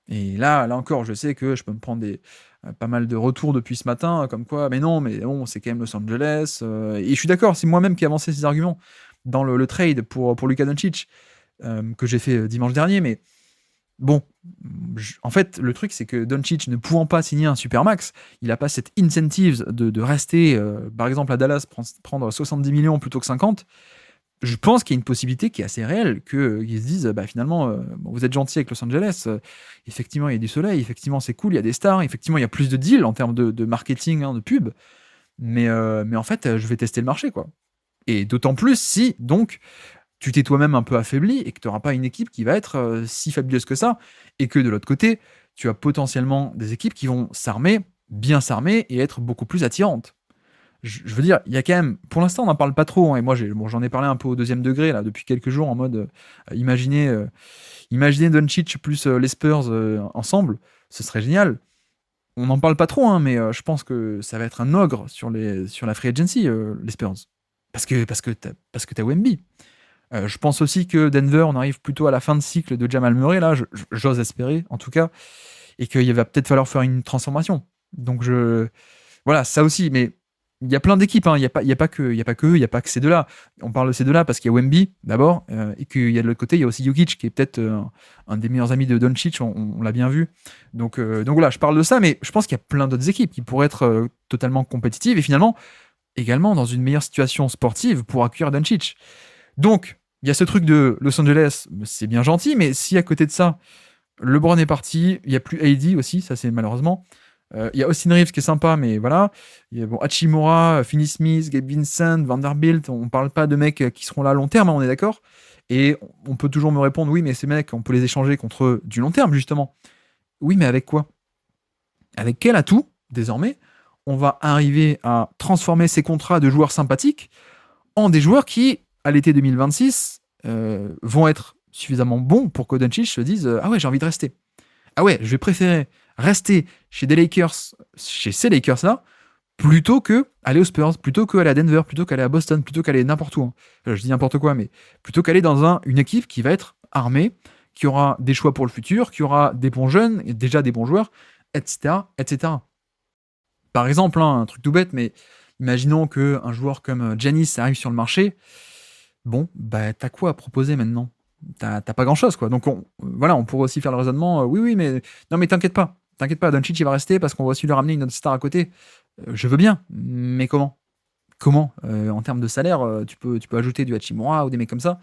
Et là encore, je sais que je peux me prendre pas mal de retours depuis ce matin, comme quoi, mais non, mais bon, c'est quand même Los Angeles. Et je suis d'accord, c'est moi-même qui ai avancé ces arguments dans le trade pour Luka Doncic. que j'ai fait dimanche dernier, mais bon, en fait, le truc, c'est que Doncic, ne pouvant pas signer un supermax, il n'a pas cette incentive de rester, par exemple, à Dallas, prendre 70 millions plutôt que 50. Je pense qu'il y a une possibilité qui est assez réelle, qu'ils se disent, bah, finalement, bon, vous êtes gentil avec Los Angeles, effectivement, il y a du soleil, effectivement, c'est cool, il y a des stars, effectivement, il y a plus de deals en termes de marketing, hein, de pub, mais en fait, je vais tester le marché, quoi. Et d'autant plus si, donc, tu t'es toi-même un peu affaibli et que tu n'auras pas une équipe qui va être si fabuleuse que ça, et que de l'autre côté, tu as potentiellement des équipes qui vont s'armer, bien s'armer, et être beaucoup plus attirantes. Je veux dire, il y a quand même, pour l'instant, on n'en parle pas trop, hein, et moi, j'en ai parlé un peu au deuxième degré, là, depuis quelques jours, en mode, imaginez Doncic plus les Spurs ensemble, ce serait génial. On n'en parle pas trop, hein, mais je pense que ça va être un ogre sur la free agency, les Spurs. Parce que t'as Wemby. Je pense aussi que Denver, on arrive plutôt à la fin de cycle de Jamal Murray, là, j'ose espérer, en tout cas, et qu'il va peut-être falloir faire une transformation. Donc, voilà, ça aussi, mais il y a plein d'équipes, hein. Il n'y a pas que eux, il n'y a pas que ces deux-là. On parle de ces deux-là parce qu'il y a Wemby, d'abord, et qu'il y a de l'autre côté, il y a aussi Jokic, qui est peut-être un des meilleurs amis de Doncic, on l'a bien vu. Donc voilà, je parle de ça, mais je pense qu'il y a plein d'autres équipes qui pourraient être totalement compétitives, et finalement, également dans une meilleure situation sportive pour accueillir Doncic. Donc, il y a ce truc de Los Angeles, c'est bien gentil, mais si à côté de ça, LeBron est parti, il n'y a plus AD aussi, ça c'est malheureusement. Il y a Austin Reeves qui est sympa, mais voilà. Il y a Hachimura, Finney Smith, Gabe Vincent, Vanderbilt, on parle pas de mecs qui seront là à long terme, hein, on est d'accord. Et on peut toujours me répondre, oui, mais ces mecs, on peut les échanger contre du long terme, justement. Oui, mais avec quoi? Avec quel atout, désormais, on va arriver à transformer ces contrats de joueurs sympathiques en des joueurs qui, à l'été 2026, vont être suffisamment bons pour que Doncic se dise ah ouais, j'ai envie de rester. Ah ouais, je vais préférer rester chez ces Lakers-là, plutôt que aller aux Spurs, plutôt qu'aller à Denver, plutôt qu'aller à Boston, plutôt qu'aller n'importe où. Hein. Je dis n'importe quoi, mais plutôt qu'aller dans une équipe qui va être armée, qui aura des choix pour le futur, qui aura des bons jeunes, et déjà des bons joueurs, etc., etc. Par exemple, hein, un truc tout bête, mais imaginons qu'un joueur comme Giannis arrive sur le marché. Bon, bah t'as quoi à proposer maintenant? T'as pas grand-chose, quoi. Donc voilà, on pourrait aussi faire le raisonnement, oui, mais non, mais t'inquiète pas, Doncic il va rester parce qu'on va aussi lui ramener une autre star à côté. Je veux bien, mais comment? Comment? En termes de salaire, tu peux ajouter du Hachimura ou des mecs comme ça,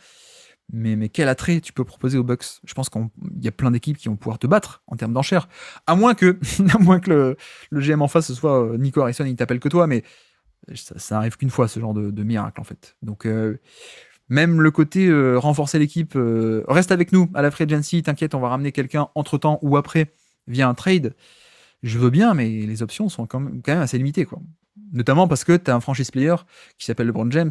mais quel attrait tu peux proposer aux Bucks? Je pense qu'il y a plein d'équipes qui vont pouvoir te battre en termes d'enchères, à moins que, à moins que le GM en face ce soit Nico Harrison, il t'appelle que toi, mais ça arrive qu'une fois ce genre de miracle en fait. Donc même le côté renforcer l'équipe, reste avec nous à la free agency, t'inquiète, on va ramener quelqu'un entre-temps ou après via un trade. Je veux bien, mais les options sont quand même assez limitées, quoi. Notamment parce que tu as un franchise player qui s'appelle LeBron James,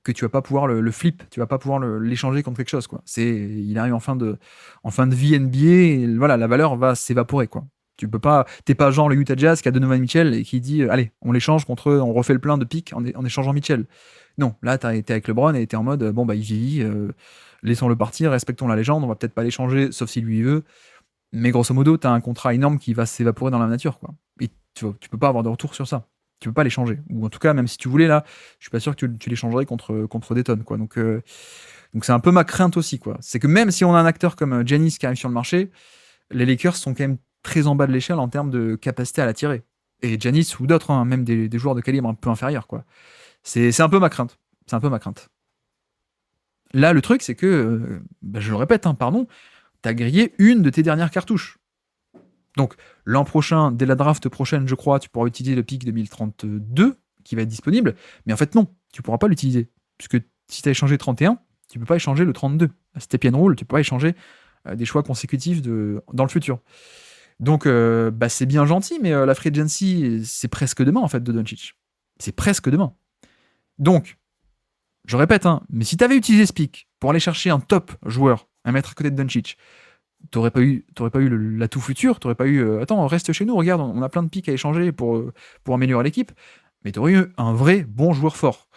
que tu vas pas pouvoir le flip, tu vas pas pouvoir l'échanger contre quelque chose, quoi. Il arrive en fin de vie NBA, et voilà, la valeur va s'évaporer, quoi. Tu peux pas, t'es pas genre le Utah Jazz qui a Donovan Mitchell et qui dit allez, on l'échange contre, on refait le plein de pics en échangeant Mitchell. Non, là t'es avec LeBron et t'es en mode bon bah il vieillit, laissons-le partir, respectons la légende, on va peut-être pas l'échanger sauf si lui il veut. Mais grosso modo, t'as un contrat énorme qui va s'évaporer dans la nature, quoi. Et tu peux pas avoir de retour sur ça. Tu peux pas l'échanger. Ou en tout cas, même si tu voulais, là, je suis pas sûr que tu l'échangerais contre des tonnes, quoi. Donc c'est un peu ma crainte aussi, quoi. C'est que même si on a un acteur comme Giannis qui arrive sur le marché, les Lakers sont quand même très en bas de l'échelle en termes de capacité à l'attirer. Et Giannis ou d'autres, hein, même des joueurs de calibre un peu inférieur, quoi. C'est un peu ma crainte. C'est un peu ma crainte. Là, le truc, c'est que, je le répète, hein, pardon, t'as grillé une de tes dernières cartouches. Donc, l'an prochain, dès la draft prochaine, je crois, tu pourras utiliser le pick 2032 qui va être disponible. Mais en fait, non, tu pourras pas l'utiliser. Puisque si tu as échangé 31, tu peux pas échanger le 32. Step and roll, tu peux pas échanger des choix consécutifs dans le futur. Donc, c'est bien gentil, mais la free agency, c'est presque demain, en fait, de Doncic. C'est presque demain. Donc, je répète, hein, mais si tu avais utilisé ce pick pour aller chercher un top joueur à mettre à côté de Doncic, t'aurais pas eu l'atout futur, t'aurais pas eu attends, reste chez nous, regarde, on a plein de picks à échanger pour améliorer l'équipe, mais t'aurais eu un vrai bon joueur fort.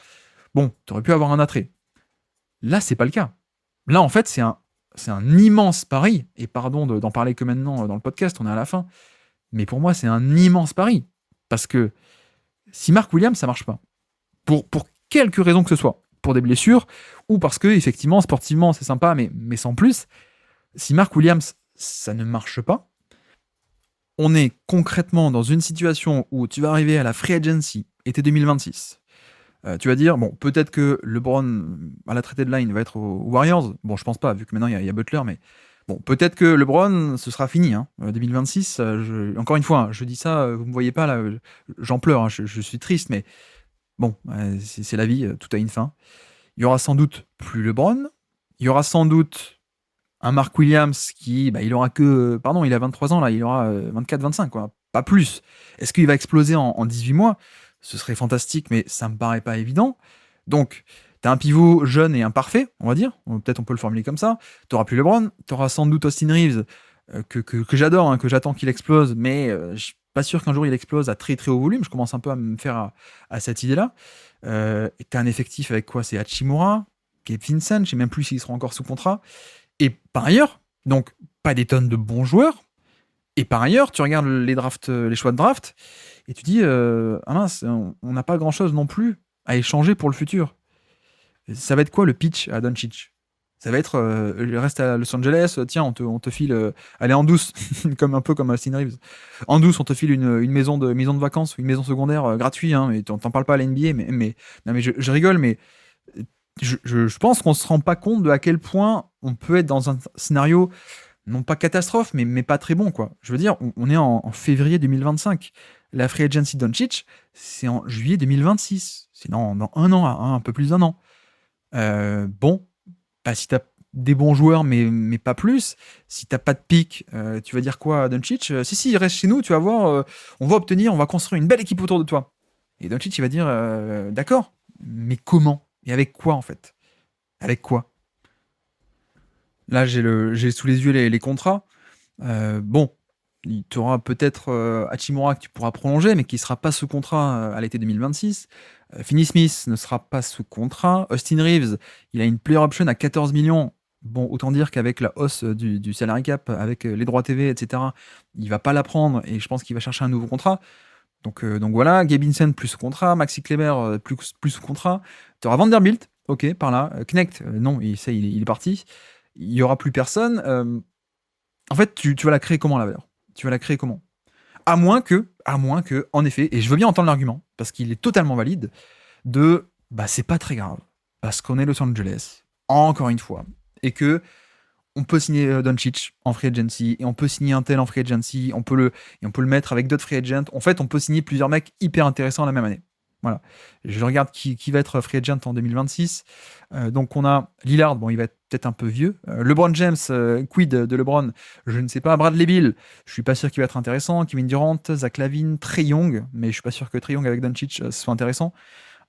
Bon, t'aurais pu avoir un attrait. Là, c'est pas le cas. Là, en fait, c'est un immense pari, et pardon d'en parler que maintenant dans le podcast, on est à la fin, mais pour moi, c'est un immense pari. Parce que si Mark Williams, ça marche pas, pour quelque raison que ce soit, pour des blessures, ou parce que, effectivement, sportivement, c'est sympa, mais sans plus. Si Mark Williams, ça ne marche pas, on est concrètement dans une situation où tu vas arriver à la free agency, été 2026. Tu vas dire, bon, peut-être que LeBron, à la trade deadline, va être aux Warriors. Bon, je pense pas, vu que maintenant, il y a Butler, mais bon, peut-être que LeBron, ce sera fini. 2026, encore une fois, je dis ça, vous me voyez pas, là, j'en pleure, je suis triste, mais bon, c'est la vie, tout a une fin. Il y aura sans doute plus LeBron. Il y aura sans doute un Mark Williams qui, il aura que, pardon, il a 23 ans, là, il aura 24-25, quoi, pas plus. Est-ce qu'il va exploser en 18 mois? Ce serait fantastique, mais ça me paraît pas évident. Donc, t'as un pivot jeune et imparfait, on va dire. Peut-être on peut le formuler comme ça. T'auras plus LeBron, t'auras sans doute Austin Reeves, que j'adore, que j'attends qu'il explose, mais je suis pas sûr qu'un jour il explose à très très haut volume. Je commence un peu à me faire à cette idée-là. Et t'as un effectif avec quoi? C'est Hachimura, Gabe Vincent, je sais même plus s'ils seront encore sous contrat. Et par ailleurs, donc pas des tonnes de bons joueurs. Et par ailleurs, tu regardes les choix de draft, et tu dis, ah mince, on n'a pas grand-chose non plus à échanger pour le futur. Ça va être quoi le pitch à Doncic? Ça va être, reste à Los Angeles, tiens, on te file, allez en douce, un peu comme Austin Reeves. En douce, on te file une maison de vacances, une maison secondaire gratuite, mais t'en parles pas à la NBA, non, mais je rigole, mais je pense qu'on se rend pas compte de à quel point on peut être dans un scénario non pas catastrophe, mais pas très bon, quoi. Je veux dire, on est en février 2025. La free agency Doncic, c'est en juillet 2026. C'est dans un an, un peu plus d'un an. Bon, si t'as des bons joueurs, mais pas plus, si t'as pas de pic, tu vas dire quoi à Doncic? Si, il reste chez nous, tu vas voir, on va construire une belle équipe autour de toi. Et Doncic, il va dire, d'accord, mais comment? Et avec quoi, en fait? Avec quoi? Là, j'ai sous les yeux les contrats. Bon, tu auras peut-être Hachimura que tu pourras prolonger, mais qui ne sera pas sous contrat à l'été 2026. Finney Smith ne sera pas sous contrat. Austin Reeves, il a une player option à 14 millions. Bon, autant dire qu'avec la hausse du salary cap, avec les droits TV, etc., il va pas la prendre et je pense qu'il va chercher un nouveau contrat. Donc voilà, Gabe Vincent plus sous contrat, Maxi Kleber plus sous contrat. Tu auras Vanderbilt, ok, par là. Knecht, non, il est parti. Il y aura plus personne. En fait, tu vas la créer comment, la valeur? Tu vas la créer comment? À moins que, en effet, et je veux bien entendre l'argument, parce qu'il est totalement valide, c'est pas très grave, parce qu'on est Los Angeles, encore une fois, et que on peut signer Doncic en free agency, et on peut signer un tel en free agency, on peut le mettre avec d'autres free agents. En fait, on peut signer plusieurs mecs hyper intéressants la même année. Voilà. Je regarde qui va être free agent en 2026. Donc on a Lillard, bon il va être peut-être un peu vieux. LeBron James, quid de LeBron? Je ne sais pas. Bradley Beal, je suis pas sûr qu'il va être intéressant. Kevin Durant, Zach LaVine, Trae Young, mais je suis pas sûr que Trae Young avec Doncic soit intéressant.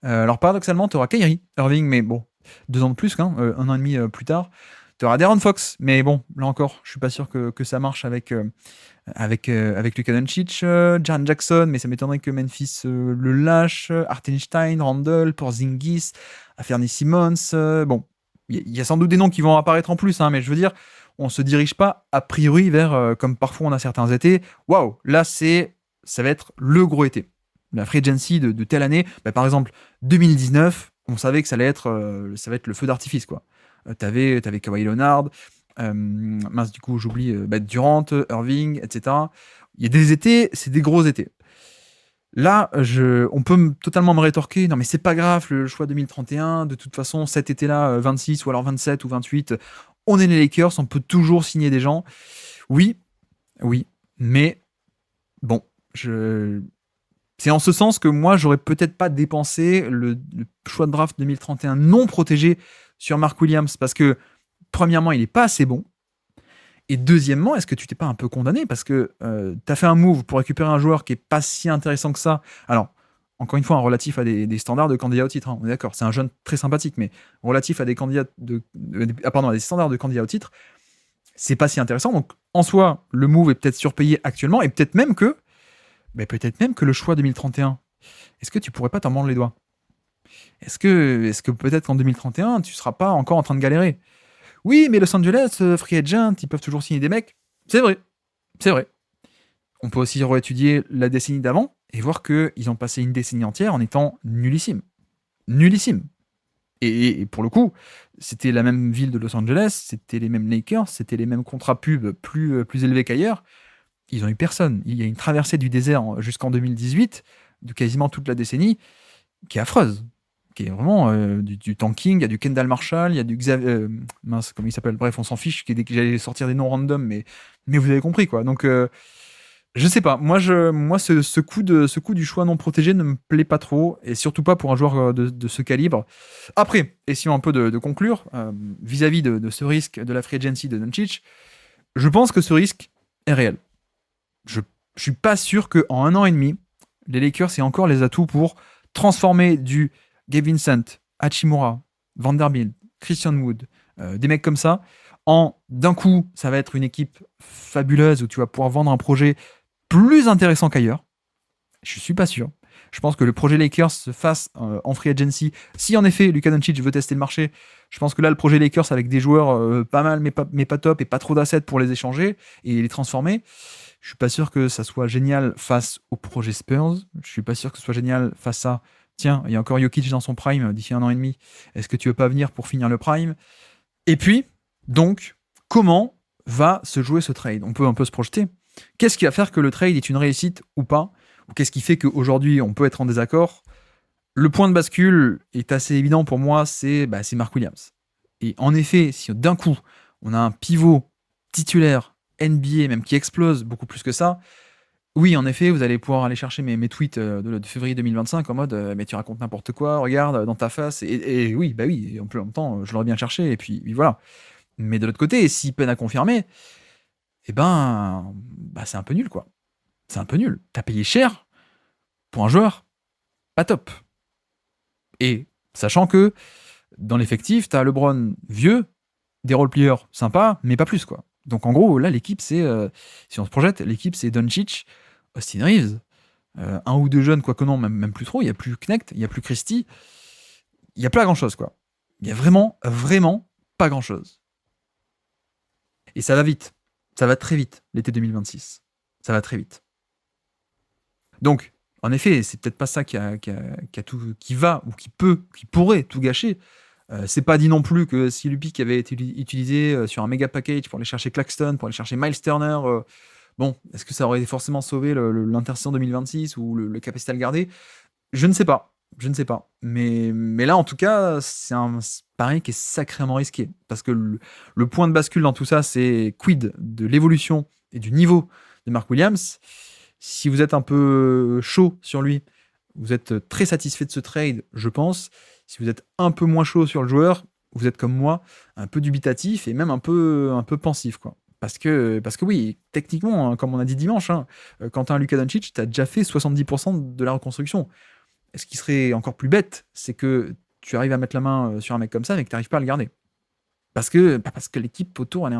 Alors paradoxalement, tu auras Kyrie Irving, mais bon, 2 ans de plus, un an et demi plus tard. Tu auras De'Aaron Fox, mais bon, là encore, je suis pas sûr que ça marche avec Luka Doncic, Jaren Jackson, mais ça m'étonnerait que Memphis le lâche, Hartenstein, Randle, Porzingis, Anthony Simmons. Bon, il y a sans doute des noms qui vont apparaître en plus, mais je veux dire, on se dirige pas a priori vers, comme parfois on a certains étés, waouh, là ça va être le gros été. La free agency de telle année, par exemple 2019, on savait que ça va être le feu d'artifice, quoi. T'avais Kawhi Leonard, du coup j'oublie Durant, Irving, etc. Il y a des étés, c'est des gros étés. Là, on peut totalement me rétorquer, non mais c'est pas grave, le choix 2031, de toute façon cet été-là, 26 ou alors 27 ou 28, on est les Lakers, on peut toujours signer des gens. Oui, mais bon, c'est en ce sens que moi j'aurais peut-être pas dépensé le choix de draft 2031 non protégé sur Mark Williams, parce que premièrement il est pas assez bon, et deuxièmement est-ce que tu t'es pas un peu condamné parce que t'as fait un move pour récupérer un joueur qui est pas si intéressant que ça. Alors encore une fois, relatif à des standards de candidats au titre, on est d'accord, c'est un jeune très sympathique, mais relatif à des candidats à des standards de candidats au titre, c'est pas si intéressant. Donc en soi le move est peut-être surpayé actuellement, et peut-être même que le choix 2031, est-ce que tu pourrais pas t'en mordre les doigts? Est-ce que peut-être qu'en 2031, tu seras pas encore en train de galérer? Oui, mais Los Angeles, free agent, ils peuvent toujours signer des mecs. C'est vrai. On peut aussi réétudier la décennie d'avant et voir qu'ils ont passé une décennie entière en étant nullissimes. Et pour le coup, c'était la même ville de Los Angeles, c'était les mêmes Lakers, c'était les mêmes contrats pubs plus élevés qu'ailleurs. Ils ont eu personne. Il y a une traversée du désert jusqu'en 2018, de quasiment toute la décennie, qui est affreuse. Qui est vraiment du tanking. Il y a du Kendall Marshall, il y a du Xavier. Mince, comment il s'appelle? Bref, on s'en fiche. J'allais sortir des noms random, mais vous avez compris, quoi. Donc, je sais pas. Moi ce coup du choix non protégé ne me plaît pas trop, et surtout pas pour un joueur de ce calibre. Après, essayons un peu de conclure vis-à-vis de ce risque de la free agency de Doncic. Je pense que ce risque est réel. Je, je suis pas sûr qu'en un an et demi, les Lakers aient encore les atouts pour transformer du Gabe Vincent, Hachimura, Vanderbilt, Christian Wood, des mecs comme ça, en d'un coup, ça va être une équipe fabuleuse où tu vas pouvoir vendre un projet plus intéressant qu'ailleurs. Je suis pas sûr. Je pense que le projet Lakers se fasse en free agency. Si en effet Luka Doncic veut tester le marché, je pense que là le projet Lakers avec des joueurs pas mal mais pas top et pas trop d'assets pour les échanger et les transformer, je suis pas sûr que ça soit génial face au projet Spurs. Je suis pas sûr que ce soit génial face à tiens, il y a encore Jokic dans son prime d'ici un an et demi. Est-ce que tu veux pas venir pour finir le prime? Et puis, donc, comment va se jouer ce trade? On peut un peu se projeter. Qu'est-ce qui va faire que le trade est une réussite ou pas? Ou qu'est-ce qui fait qu'aujourd'hui on peut être en désaccord? Le point de bascule est assez évident pour moi, c'est Mark Williams. Et en effet, si d'un coup on a un pivot titulaire NBA, même qui explose beaucoup plus que ça, oui, en effet, vous allez pouvoir aller chercher mes tweets de février 2025 en mode mais tu racontes n'importe quoi, regarde dans ta face. Et oui, bah oui, et en plus en même temps, je l'aurais bien cherché, et puis voilà. Mais de l'autre côté, s'il peine à confirmer, eh ben, c'est un peu nul, quoi. C'est un peu nul. T'as payé cher pour un joueur pas top. Et sachant que dans l'effectif, t'as LeBron vieux, des role-players sympas, mais pas plus, quoi. Donc en gros, là, l'équipe, si on se projette, l'équipe, c'est Doncic, Austin Reeves, un ou deux jeunes, quoique non, même plus trop. Il n'y a plus Knecht, il n'y a plus Christie. Il n'y a pas grand-chose, quoi. Il y a vraiment, vraiment pas grand-chose. Et ça va vite. Ça va très vite, l'été 2026. Ça va très vite. Donc, en effet, c'est peut-être pas ça qui va ou qui pourrait tout gâcher. C'est pas dit non plus que si Lupic avait été utilisé sur un méga package pour aller chercher Claxton, pour aller chercher Miles Turner, bon, est-ce que ça aurait forcément sauvé l'intersaison 2026 ou le capacité à le garder? Je ne sais pas. Je ne sais pas. Mais là, en tout cas, c'est un pari qui est sacrément risqué. Parce que le point de bascule dans tout ça, c'est quid de l'évolution et du niveau de Mark Williams. Si vous êtes un peu chaud sur lui, vous êtes très satisfait de ce trade, je pense. Si vous êtes un peu moins chaud sur le joueur, vous êtes comme moi, un peu dubitatif et même un peu pensif, quoi. Parce que oui, techniquement, hein, comme on a dit dimanche, hein, quand tu as un Luka Doncic, tu as déjà fait 70% de la reconstruction. Et ce qui serait encore plus bête, c'est que tu arrives à mettre la main sur un mec comme ça, mais que tu n'arrives pas à le garder. Parce que l'équipe autour, elle est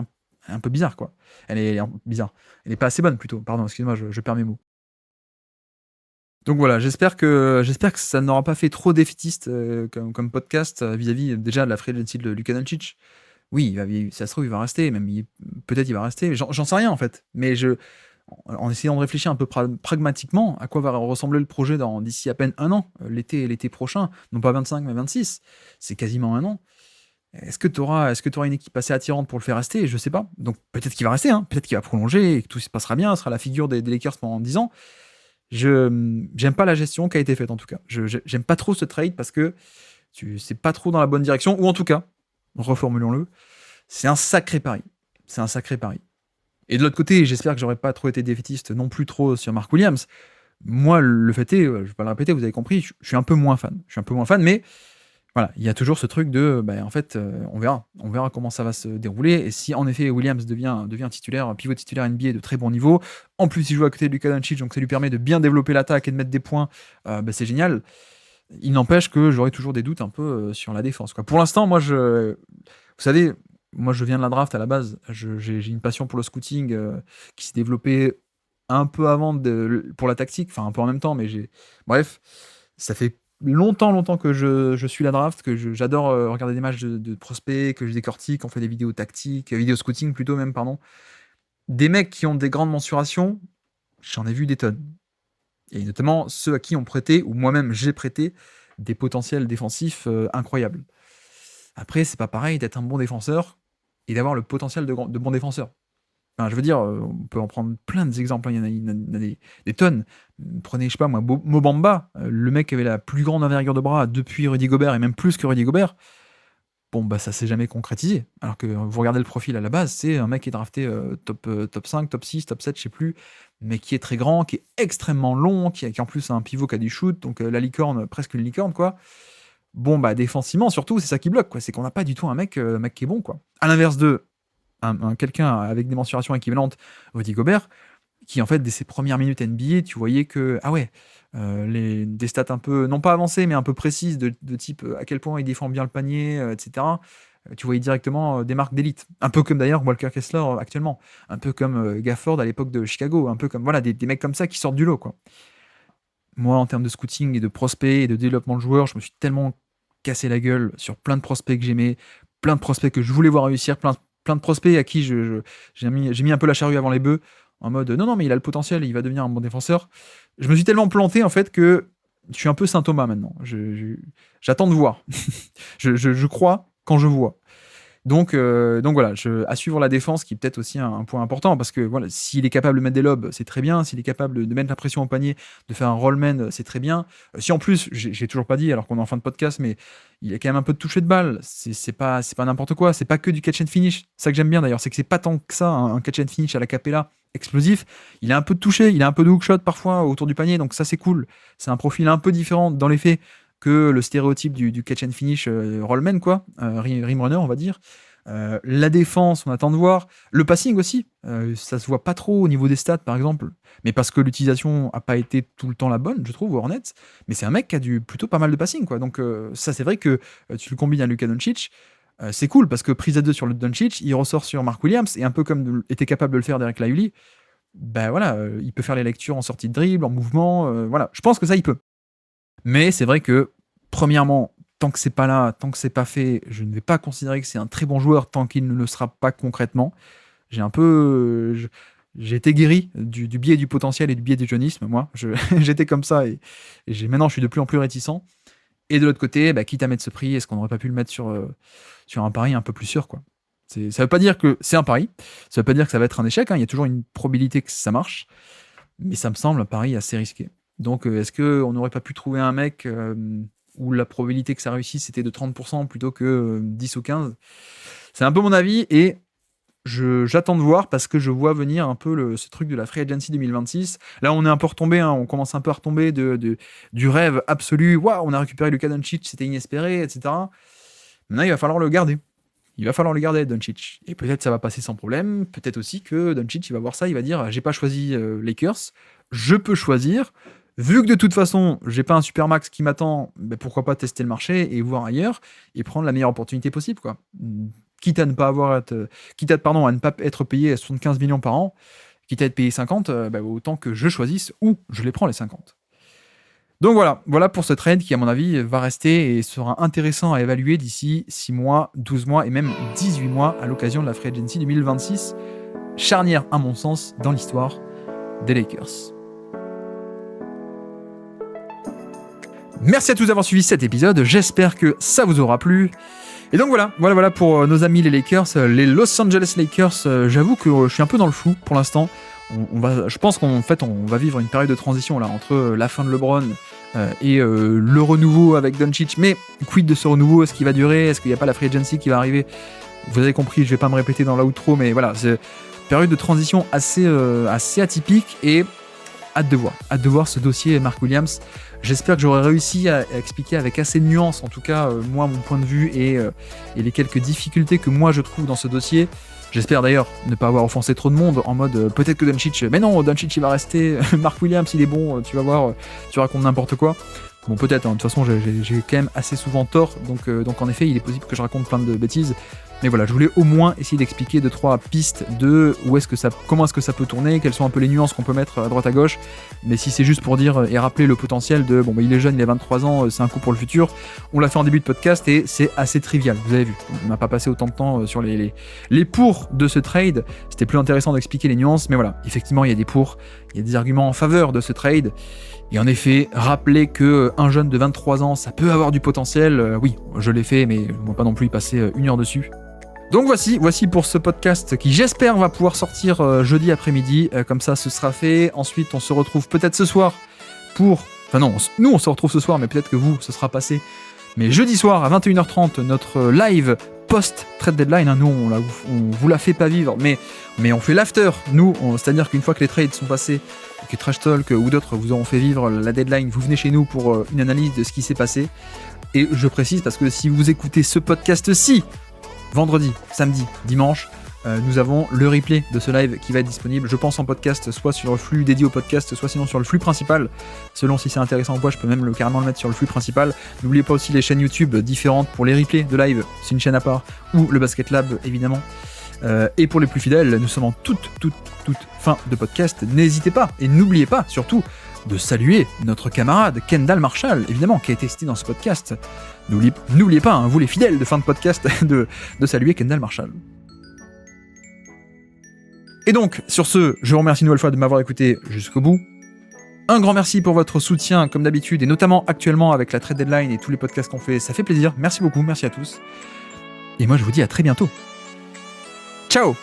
un peu bizarre, quoi. Elle est bizarre. Elle n'est pas assez bonne, plutôt. Pardon, excuse-moi, je perds mes mots. Donc voilà, j'espère que ça n'aura pas fait trop défaitiste comme podcast vis-à-vis déjà de la free agency de Luka Doncic. Oui, ça se trouve, il va rester, même peut-être il va rester, j'en sais rien en fait. Mais en essayant de réfléchir un peu pragmatiquement à quoi va ressembler le projet d'ici à peine un an, l'été prochain, non pas 25 mais 26, c'est quasiment un an. Est-ce que tu auras une équipe assez attirante pour le faire rester? Je sais pas. Donc peut-être qu'il va rester, hein. Peut-être qu'il va prolonger et que tout se passera bien, ce sera la figure des Lakers pendant 10 ans. J'aime pas la gestion qui a été faite en tout cas. J'aime pas trop ce trade parce que c'est pas trop dans la bonne direction, ou en tout cas, reformulons-le, c'est un sacré pari. C'est un sacré pari. Et de l'autre côté, j'espère que j'aurais pas trop été défaitiste non plus trop sur Mark Williams. Moi, le fait est, je vais pas le répéter, vous avez compris, je suis un peu moins fan. Je suis un peu moins fan, mais voilà, il y a toujours ce truc de, en fait, on verra comment ça va se dérouler. Et si en effet Williams devient titulaire, un pivot titulaire NBA de très bon niveau, en plus il joue à côté de Luka Doncic, donc ça lui permet de bien développer l'attaque et de mettre des points, c'est génial. Il n'empêche que j'aurai toujours des doutes un peu sur la défense, quoi. Pour l'instant, vous savez, moi je viens de la draft à la base, j'ai une passion pour le scouting qui s'est développée un peu avant pour la tactique, enfin un peu en même temps, mais bref, ça fait longtemps que je suis la draft, que j'adore regarder des matchs de prospects, que je décortique, on fait des vidéos tactiques, vidéos scouting plutôt même, pardon. Des mecs qui ont des grandes mensurations, j'en ai vu des tonnes. Et notamment ceux à qui on prêtait, ou moi-même j'ai prêté, des potentiels défensifs incroyables. Après, c'est pas pareil d'être un bon défenseur et d'avoir le potentiel de bon défenseur. Enfin, je veux dire, on peut en prendre plein d'exemples, il y en a des tonnes. Prenez, je sais pas moi, Mobamba, le mec qui avait la plus grande envergure de bras depuis Rudy Gobert, et même plus que Rudy Gobert. Bon, bah ça s'est jamais concrétisé. Alors que vous regardez le profil à la base, c'est un mec qui est drafté top 5, top 6, top 7, je sais plus, mais qui est très grand, qui est extrêmement long, qui en plus a un pivot qui a du shoot, donc la licorne, presque une licorne, quoi. Bon, bah défensivement, surtout, c'est ça qui bloque, quoi. C'est qu'on n'a pas du tout un mec qui est bon, quoi. À l'inverse de quelqu'un avec des mensurations équivalentes, Rudy Gobert, qui en fait, dès ses premières minutes NBA, tu voyais que, ah ouais, des stats un peu, non pas avancées, mais un peu précises, de type à quel point il défend bien le panier, etc. Tu voyais directement des marques d'élite. Un peu comme d'ailleurs Walker Kessler actuellement. Un peu comme Gafford à l'époque de Chicago. Un peu comme, voilà, des mecs comme ça qui sortent du lot, quoi. Moi, en termes de scouting et de prospects et de développement de joueurs, je me suis tellement cassé la gueule sur plein de prospects que j'aimais, plein de prospects que je voulais voir réussir, plein de prospects à qui j'ai mis un peu la charrue avant les bœufs, en mode non, mais il a le potentiel, il va devenir un bon défenseur. Je me suis tellement planté en fait que je suis un peu Saint Thomas maintenant. J'attends de voir. je crois quand je vois. Donc voilà, à suivre la défense, qui est peut-être aussi un point important, parce que voilà, s'il est capable de mettre des lobes, c'est très bien. S'il est capable de mettre la pression au panier, de faire un rollman, c'est très bien. Si en plus, j'ai toujours pas dit, alors qu'on est en fin de podcast, mais il y a quand même un peu de toucher de balle. C'est pas n'importe quoi. C'est pas que du catch and finish. Ça que j'aime bien d'ailleurs, c'est que c'est pas tant que ça un catch and finish à la Capella explosif. Il a un peu de toucher, il a un peu de hookshot parfois autour du panier, donc ça c'est cool. C'est un profil un peu différent dans les faits que le stéréotype du catch and finish rollman, quoi, rim runner, on va dire. La défense, on attend de voir. Le passing aussi, ça se voit pas trop au niveau des stats, par exemple, mais parce que l'utilisation a pas été tout le temps la bonne, je trouve, aux Hornets. Mais c'est un mec qui a plutôt pas mal de passing, quoi. Donc ça, c'est vrai que tu le combines à Luka Doncic, c'est cool parce que prise à 2 sur le Doncic, il ressort sur Mark Williams, et un peu comme était capable de le faire Derek Lively, ben voilà, il peut faire les lectures en sortie de dribble, en mouvement, voilà. Je pense que ça, il peut. Mais c'est vrai que, premièrement, tant que c'est pas là, tant que c'est pas fait, je ne vais pas considérer que c'est un très bon joueur tant qu'il ne le sera pas concrètement. J'ai été guéri du biais du potentiel et du biais du jeunisme, moi. J'étais comme ça, et maintenant je suis de plus en plus réticent. Et de l'autre côté, quitte à mettre ce prix, est-ce qu'on n'aurait pas pu le mettre sur un pari un peu plus sûr, quoi. Ça veut pas dire que c'est un pari, ça veut pas dire que ça va être un échec, hein. Il y a toujours une probabilité que ça marche, mais ça me semble un pari assez risqué. Donc est-ce qu'on n'aurait pas pu trouver un mec où la probabilité que ça réussisse était de 30% plutôt que 10 ou 15? C'est un peu mon avis, et j'attends de voir, parce que je vois venir un peu ce truc de la Free Agency 2026. Là, on est un peu retombé, hein, on commence un peu à retomber du rêve absolu. Waouh, on a récupéré Luka Doncic, c'était inespéré, etc. Maintenant, il va falloir le garder. Il va falloir le garder, Doncic. Et peut-être ça va passer sans problème. Peut-être aussi que Doncic, il va voir ça, il va dire, j'ai pas choisi Lakers, je peux choisir. Vu que de toute façon, j'ai pas un supermax qui m'attend, pourquoi pas tester le marché et voir ailleurs et prendre la meilleure opportunité possible, quoi. Quitte à ne pas à ne pas être payé à 75 millions par an, quitte à être payé 50, autant que je choisisse où je les prends les 50. Donc voilà pour ce trade qui, à mon avis, va rester et sera intéressant à évaluer d'ici 6 mois, 12 mois et même 18 mois à l'occasion de la Free Agency 2026. Charnière, à mon sens, dans l'histoire des Lakers. Merci à tous d'avoir suivi cet épisode, j'espère que ça vous aura plu. Et donc voilà pour nos amis les Lakers, les Los Angeles Lakers. J'avoue que je suis un peu dans le flou pour l'instant. Je pense qu'on va vivre une période de transition là entre la fin de LeBron et le renouveau avec Doncic. Mais quid de ce renouveau? Est-ce qu'il va durer? Est-ce qu'il n'y a pas la Free Agency qui va arriver? Vous avez compris, je vais pas me répéter dans l'outro, mais voilà, c'est une période de transition assez atypique, et hâte de voir ce dossier Mark Williams. J'espère que j'aurai réussi à expliquer avec assez de nuances, en tout cas, moi, mon point de vue et les quelques difficultés que moi je trouve dans ce dossier. J'espère d'ailleurs ne pas avoir offensé trop de monde en mode peut-être que Doncic, mais non, Doncic il va rester, Mark Williams il est bon, tu vas voir, tu racontes n'importe quoi. Bon, peut-être, hein, de toute façon j'ai quand même assez souvent tort, donc en effet il est possible que je raconte plein de bêtises. Mais voilà, je voulais au moins essayer d'expliquer 2-3 pistes de comment est-ce que ça peut tourner, quelles sont un peu les nuances qu'on peut mettre à droite à gauche. Mais si c'est juste pour dire et rappeler le potentiel de il est jeune, il a 23 ans, c'est un coup pour le futur, on l'a fait en début de podcast et c'est assez trivial, vous avez vu. On n'a pas passé autant de temps sur les pour de ce trade, c'était plus intéressant d'expliquer les nuances, mais voilà, effectivement il y a des pour, il y a des arguments en faveur de ce trade. Et en effet, rappeler qu'un jeune de 23 ans, ça peut avoir du potentiel, oui, je l'ai fait, mais je ne vais pas non plus y passer 1 heure dessus. Donc voici pour ce podcast qui j'espère va pouvoir sortir jeudi après-midi, comme ça ce sera fait. Ensuite on se retrouve peut-être ce soir nous on se retrouve ce soir, mais peut-être que vous, ce sera passé. Mais jeudi soir à 21h30, notre live post-trade deadline, nous on vous la fait pas vivre, mais on fait l'after, c'est-à-dire qu'une fois que les trades sont passés, que Trash Talk ou d'autres vous auront fait vivre la deadline, vous venez chez nous pour une analyse de ce qui s'est passé. Et je précise parce que si vous écoutez ce podcast-ci, vendredi, samedi, dimanche, nous avons le replay de ce live qui va être disponible, je pense en podcast, soit sur le flux dédié au podcast, soit sinon sur le flux principal. Selon si c'est intéressant ou pas, je peux même carrément le mettre sur le flux principal. N'oubliez pas aussi les chaînes YouTube différentes pour les replays de live, c'est une chaîne à part, ou le Basket Lab évidemment. Et pour les plus fidèles, nous sommes en toute fin de podcast. N'hésitez pas, et n'oubliez pas surtout, de saluer notre camarade Kendall Marshall, évidemment, qui a été cité dans ce podcast. N'oubliez pas, vous les fidèles de fin de podcast, de saluer Kendall Marshall. Et donc, sur ce, je vous remercie une nouvelle fois de m'avoir écouté jusqu'au bout. Un grand merci pour votre soutien, comme d'habitude, et notamment actuellement avec la trade deadline et tous les podcasts qu'on fait. Ça fait plaisir. Merci beaucoup, merci à tous. Et moi, je vous dis à très bientôt. Ciao!